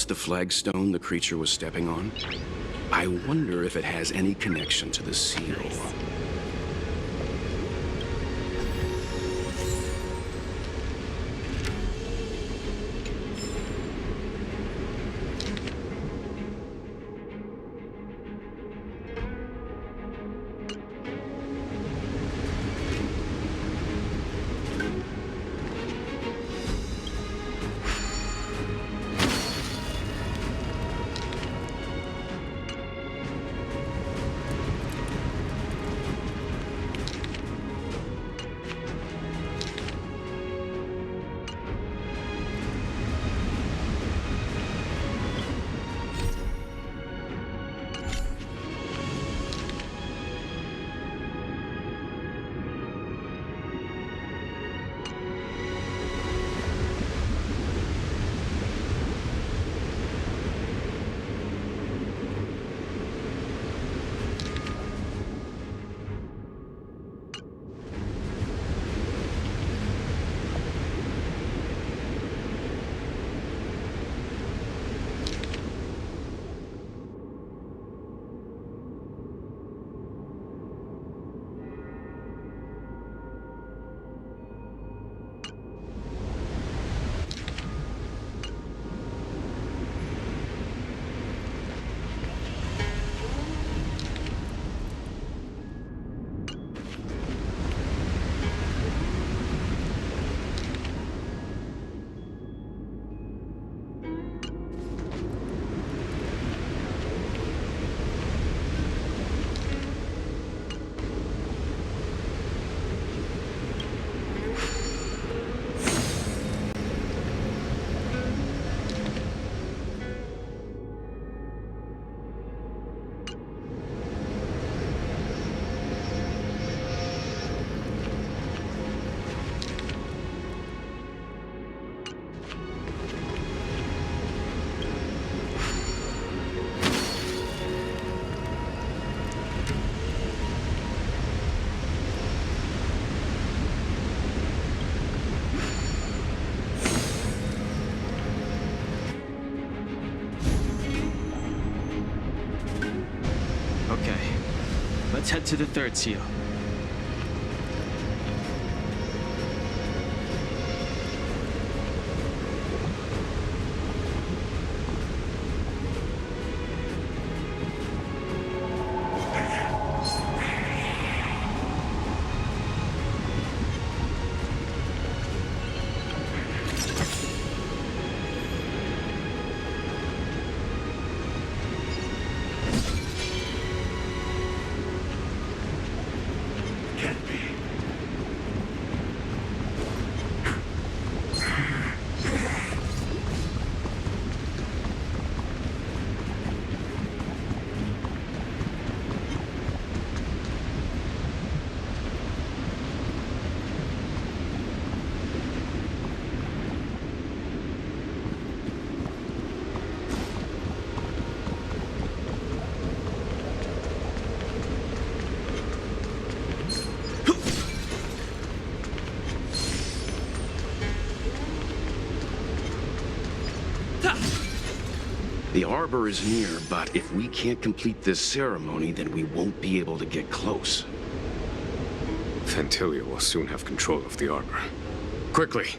The flagstone the creature was stepping on? I wonder if it has any connection to the seal. Let's head to the third seal. The Arbor is near, but if we can't complete this ceremony, then we won't be able to get close. Fantilia will soon have control of the Arbor. Quickly!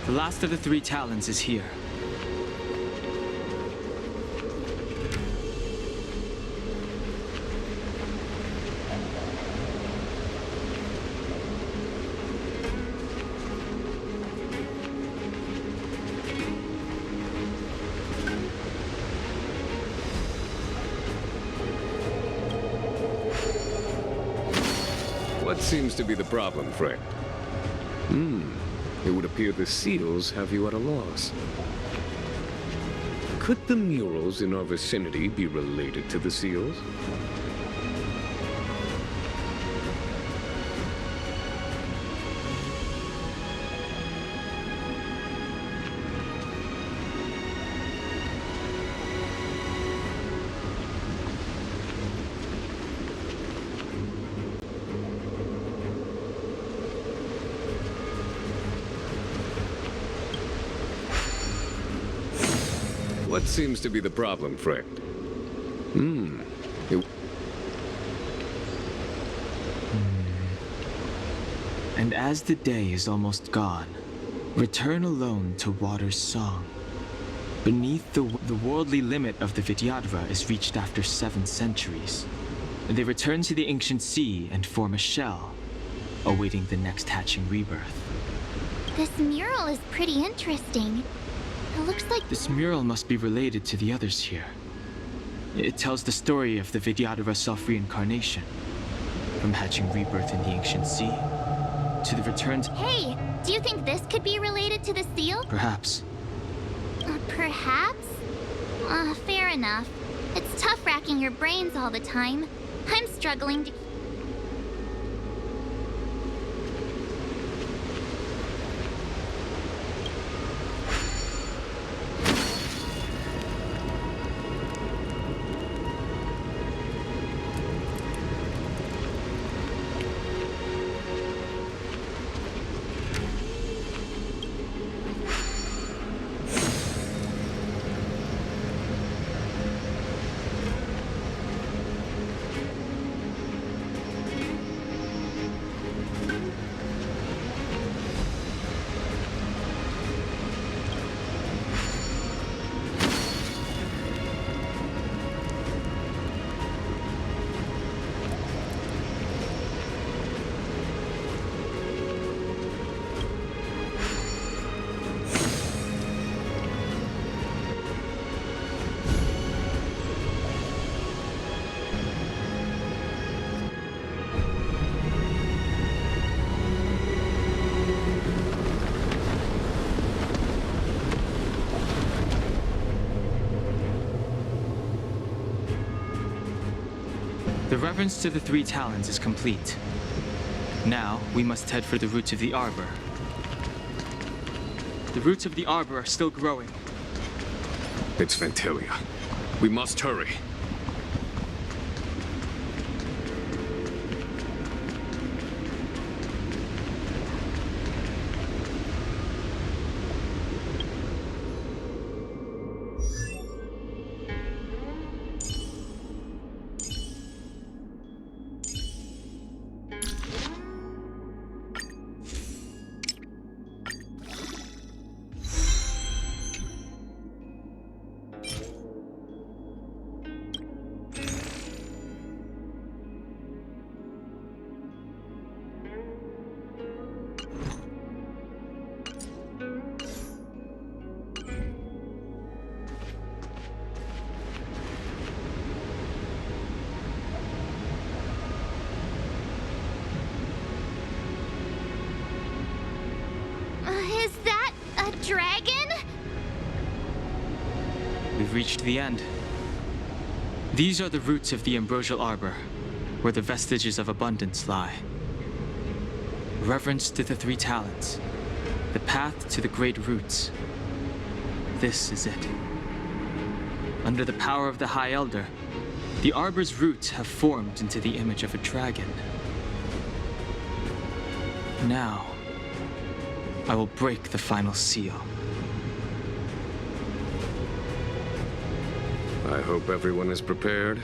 The last of the 3 talons is here. What seems to be the problem, friend? It would appear the seals have you at a loss. Could the murals in our vicinity be related to the seals? What seems to be the problem, friend? And as the day is almost gone, return alone to water's song. Beneath the worldly limit of the Vidyadhara is reached after 7 centuries. They return to the ancient sea and form a shell, awaiting the next hatching rebirth. This mural is pretty interesting. It looks like... This mural must be related to the others here. It tells the story of the Vidyadhara self-reincarnation. From hatching rebirth in the ancient sea, to the return to... Hey! Do you think this could be related to the seal? Perhaps. Perhaps? Fair enough. It's tough racking your brains all the time. I'm struggling to... The reverence to the 3 talons is complete. Now, we must head for the roots of the Arbor. The roots of the Arbor are still growing. It's Fantilia. We must hurry. Is that a dragon? We've reached the end. These are the roots of the Ambrosial Arbor, where the vestiges of abundance lie. Reverence to the three talents, the path to the great roots. This is it. Under the power of the High Elder, the Arbor's roots have formed into the image of a dragon. Now, I will break the final seal. I hope everyone is prepared.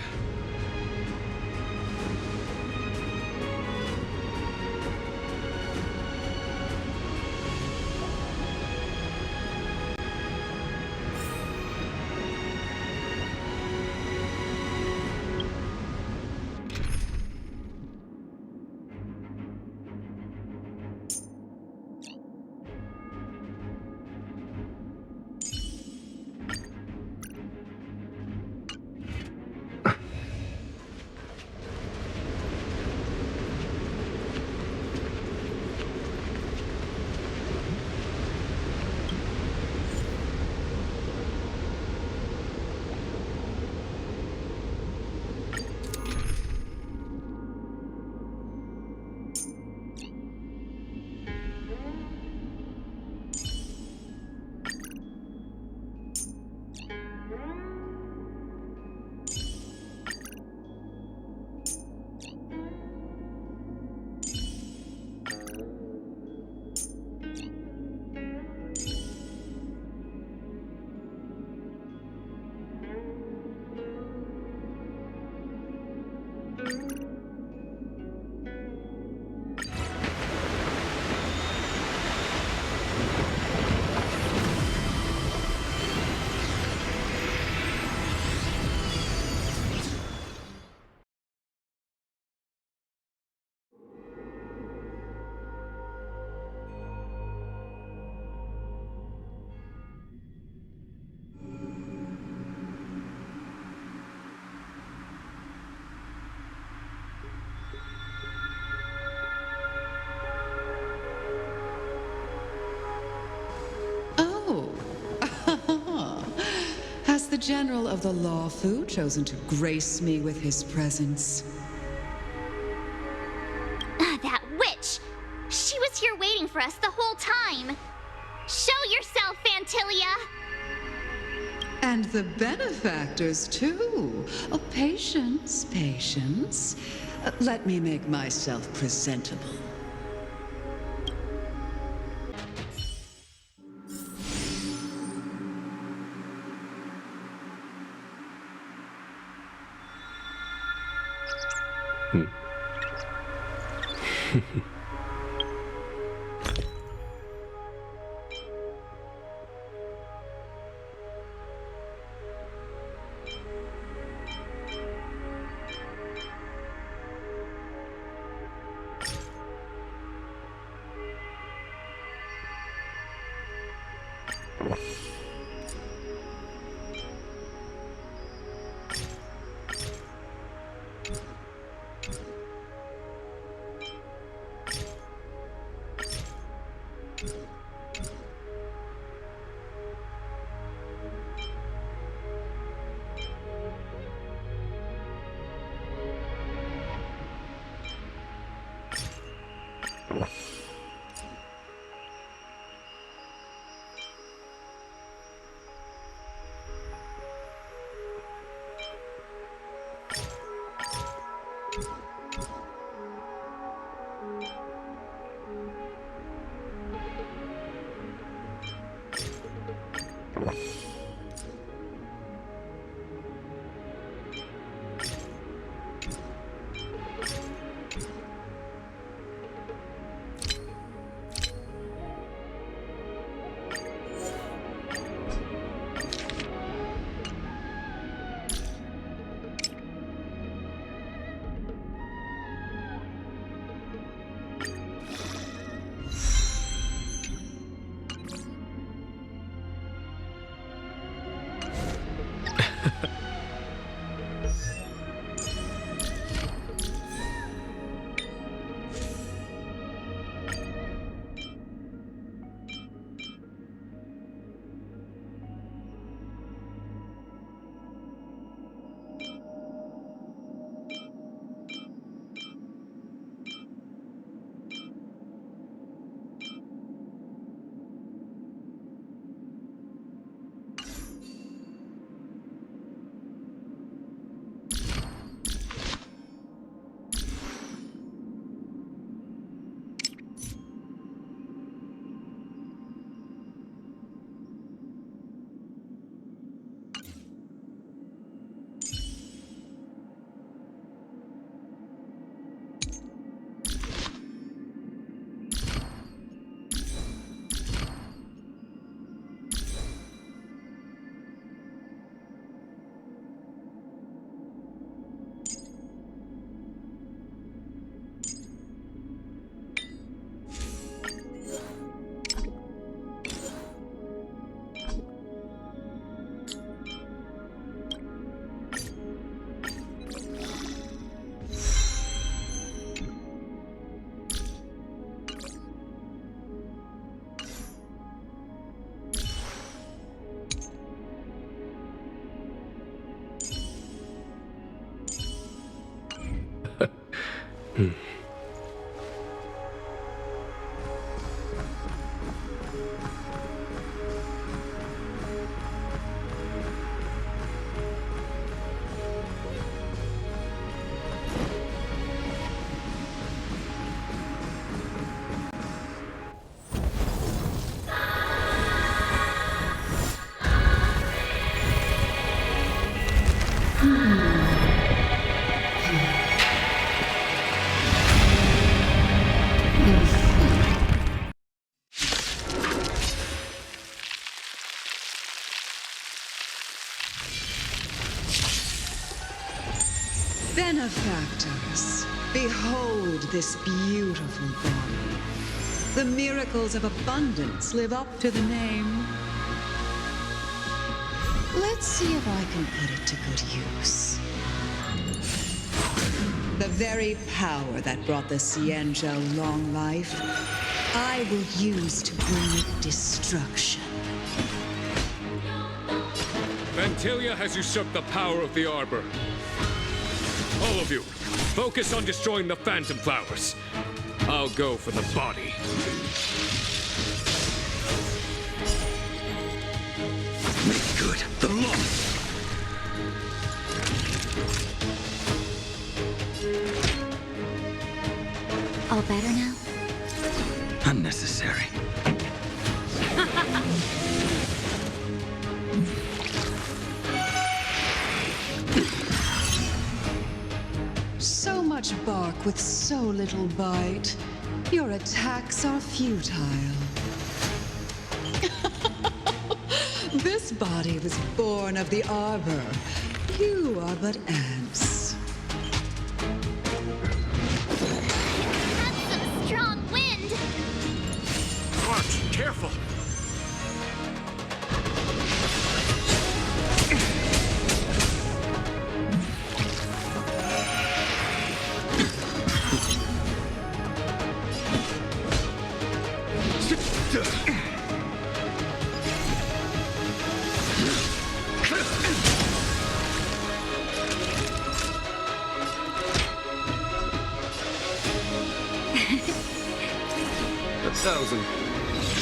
Has the General of the Lawfu chosen to grace me with his presence? That witch! She was here waiting for us the whole time! Show yourself, Fantilia! And the benefactors, too. Oh, patience, patience. Let me make myself presentable. Benefactors, behold this beautiful body. The miracles of abundance live up to the name. Let's see if I can put it to good use. The very power that brought the Xianzhou long life, I will use to bring it destruction. Vantilia has usurped the power of the Arbor. All of you, focus on destroying the Phantom Flowers. I'll go for the body. Make good the loss. All better now? Unnecessary. So much bark with so little bite. Your attacks are futile. This body was born of the Arbor. You are but ants. That's some strong wind! March, careful!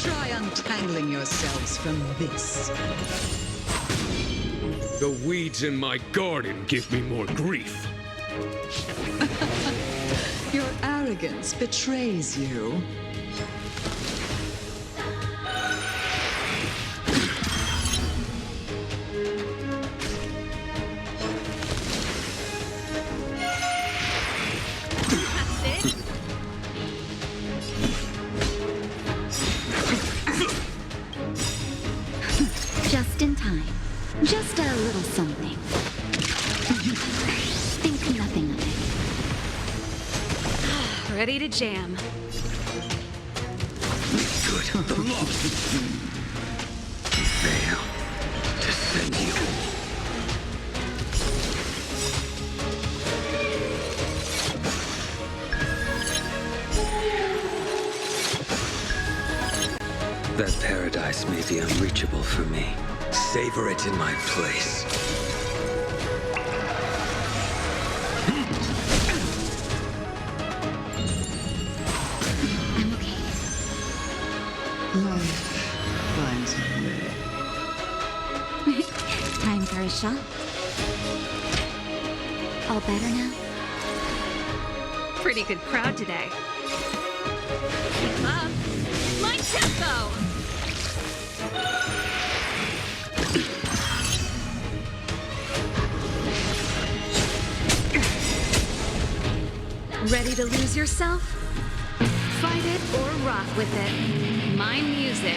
Try untangling yourselves from this. The weeds in my garden give me more grief. Your arrogance betrays you. Just in time. Just a little something. Think nothing of it. Ready to jam. Good the loss. Fail to send you. That paradise may be unreachable for me. Savor it in my place. I'm okay. Life finds a way. Time for a shot. All better now? Pretty good crowd today. Keep up. My tempo! Ready to lose yourself? Fight it or rock with it. My music.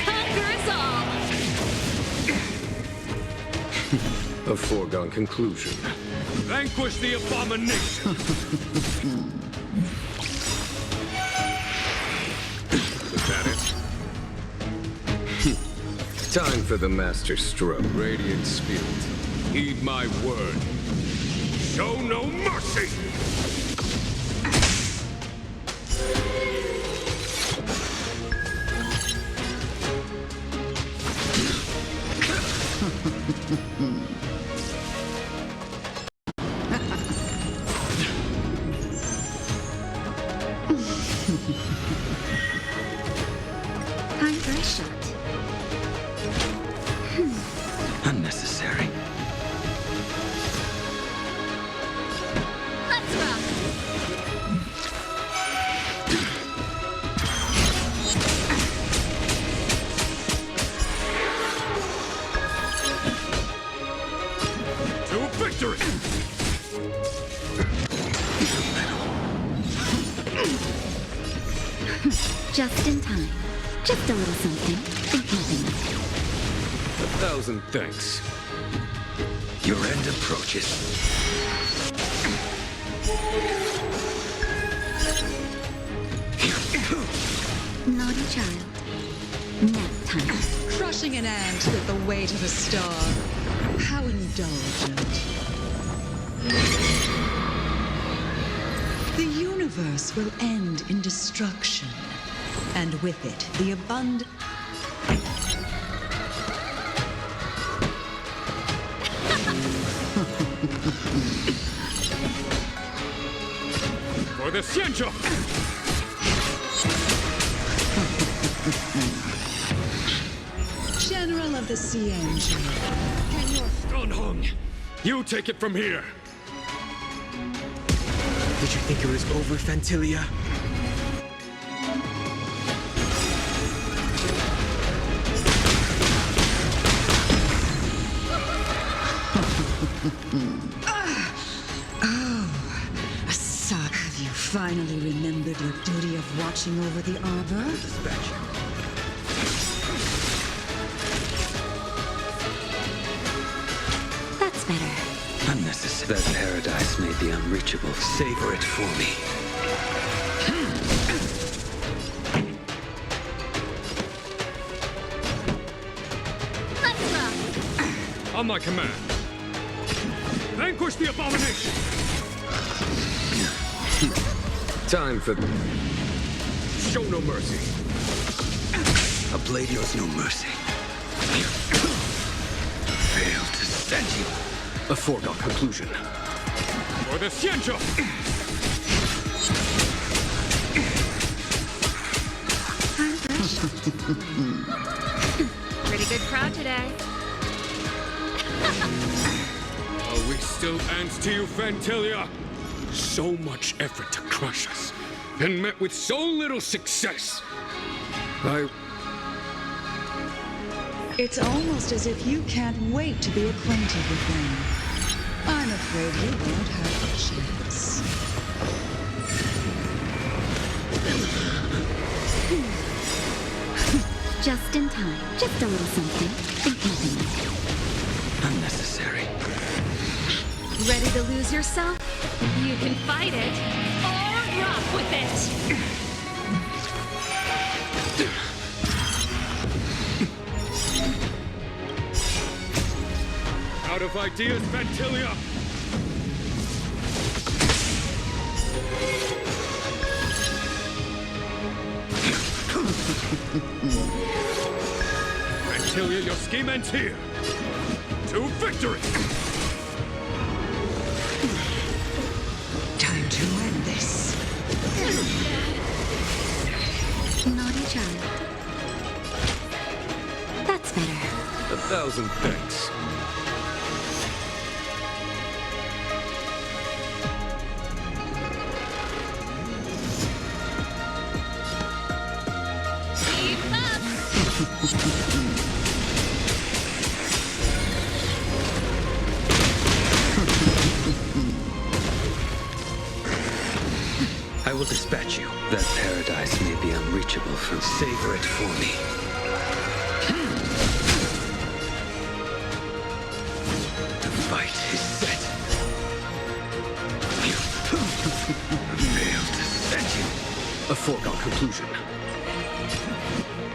Conquer us all! A foregone conclusion. Vanquish the abomination! Is that it? Time for the master stroke. Radiant Spirit, heed my word. Show no mercy! Just in time. Just a little something. Think nothing of it. 1,000 thanks. Your end approaches. Naughty child. Nap time. Crushing an ant with the weight of a star. How indulgent. The universe will end in destruction. And with it, the abundant... For the Xianzhou! General of the Xianzhou. Can your... Donhong, you take it from here! Did you think it was over, Fantilia? Have you finally remembered your duty of watching over the Arbor? Dispatch. That's better. Unnecessary. That paradise may be unreachable. Savor it for me. Let's rock! On my command. Vanquish the abomination! Time for... Show no mercy. A blade knows no mercy. Fail to send you. A foregone conclusion. For the Xianzhou! Pretty good crowd today. Are we still ants to you, Fantilia? So much effort to crush us, and met with so little success. It's almost as if you can't wait to be acquainted with them. I'm afraid you won't have a chance. Just in time. Just a little something. Think nothing of it. Unnecessary. Ready to lose yourself? You can fight it, or rock with it! Out of ideas, Fantilia! Fantilia, your scheme ends here! To victory! Time to end this. Naughty child. That's better. 1,000 thanks. Keep up! I will dispatch you. That paradise may be unreachable from... Savor it for me. The fight is set. Fail to send you. A foregone conclusion.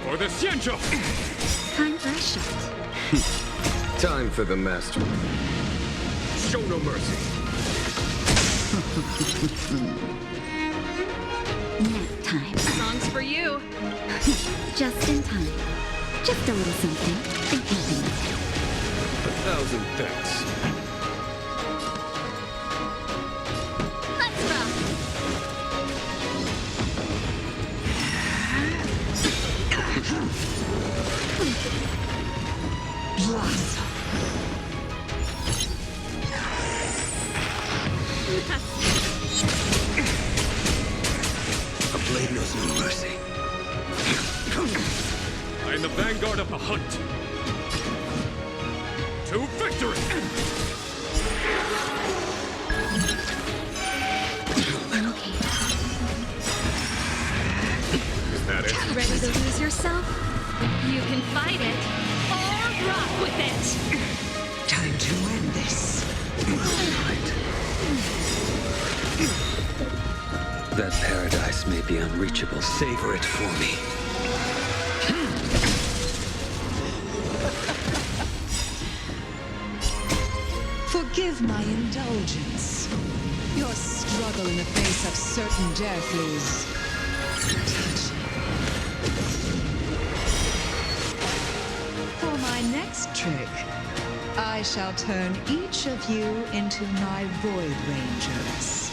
For the Xianzhou! Time for a shot. Time for the master. Show no mercy! Nap time. Songs for you! Just in time. Just a little something. Think nothing of it. 1,000 thanks. Let's rock! Blossom. A blade knows no mercy. I am the vanguard of the hunt. To victory! I'm okay. Is that it? yourself, you can fight it or rock with it. Time to end this. That paradise may be unreachable. Savor it for me. Forgive my indulgence. Your struggle in the face of certain death is touching. For my next trick, I shall turn each of you into my Void Rangers.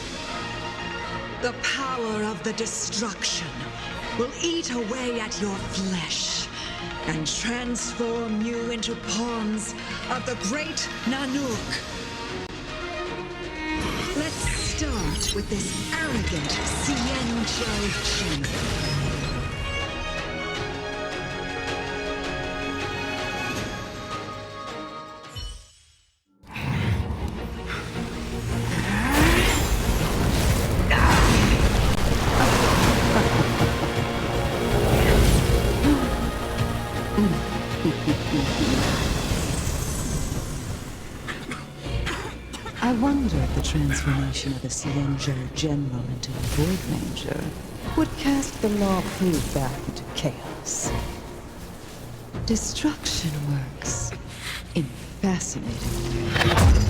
The power of the destruction will eat away at your flesh and transform you into pawns of the great Nanook. Let's start with this arrogant Cienjo general. I wonder if the transformation of the Cienjo General into a Void Ranger would cast the Law Food back into chaos. Destruction works in fascinating ways.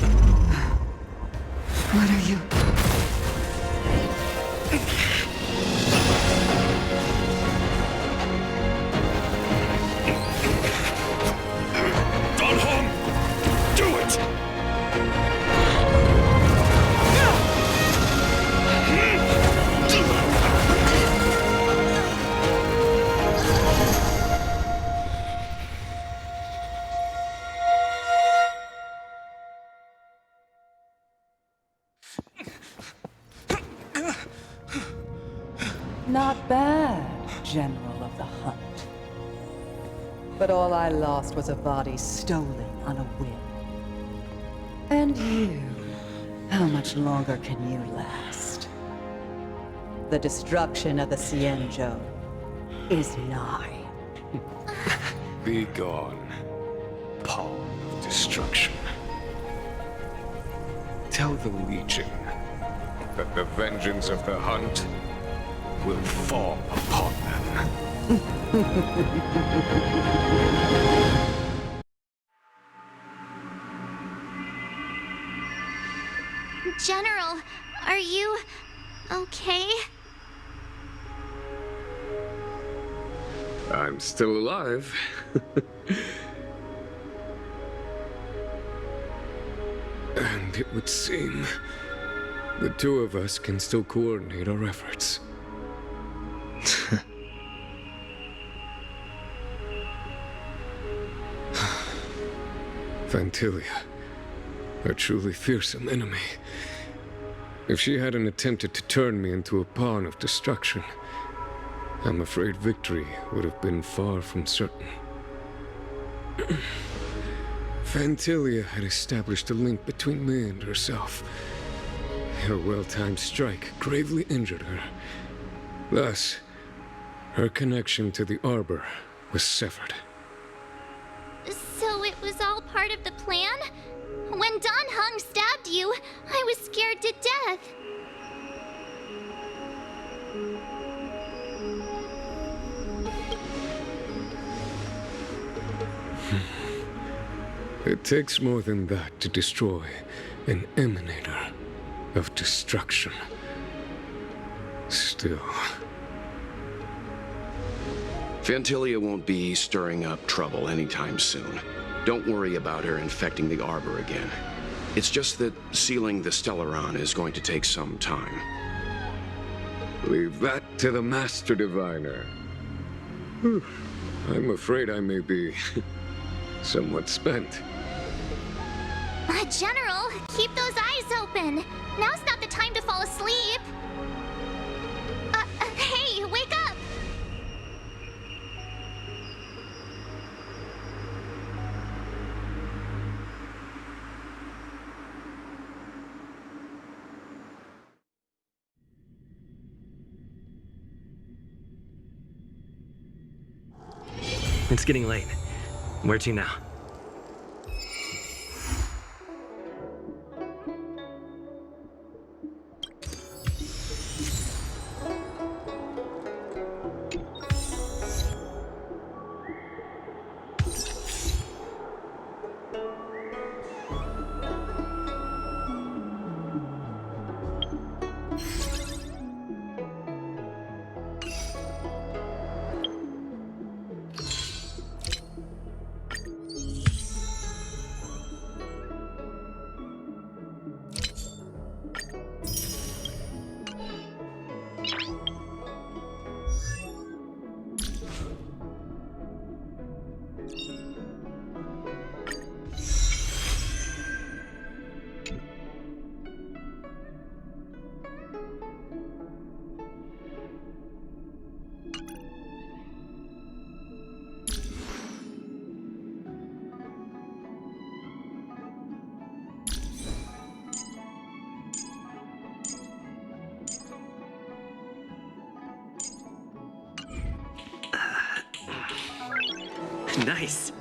What are you? Not bad, General of the Hunt. But all I lost was a body stolen on a whim. And you, how much longer can you last? The destruction of the Cienjo is nigh. Be gone, pawn of destruction. Tell the Legion that the vengeance of the Hunt will fall upon them. General, are you okay? I'm still alive. And it would seem the two of us can still coordinate our efforts. Vantilia, a truly fearsome enemy. If she hadn't attempted to turn me into a pawn of destruction, I'm afraid victory would have been far from certain. Vantilia had established a link between me and herself. Her well-timed strike gravely injured her. Thus, her connection to the Arbor was severed. So it was all part of the plan? When Don Hung stabbed you, I was scared to death. It takes more than that to destroy an emanator of destruction. Still... Vantilia won't be stirring up trouble anytime soon. Don't worry about her infecting the Arbor again. It's just that sealing the Stellaron is going to take some time. Leave that to the Master Diviner. I'm afraid I may be somewhat spent. General, keep those eyes open. Now's not the time to fall asleep. Hey, wake up! It's getting late. Where to now? Nice.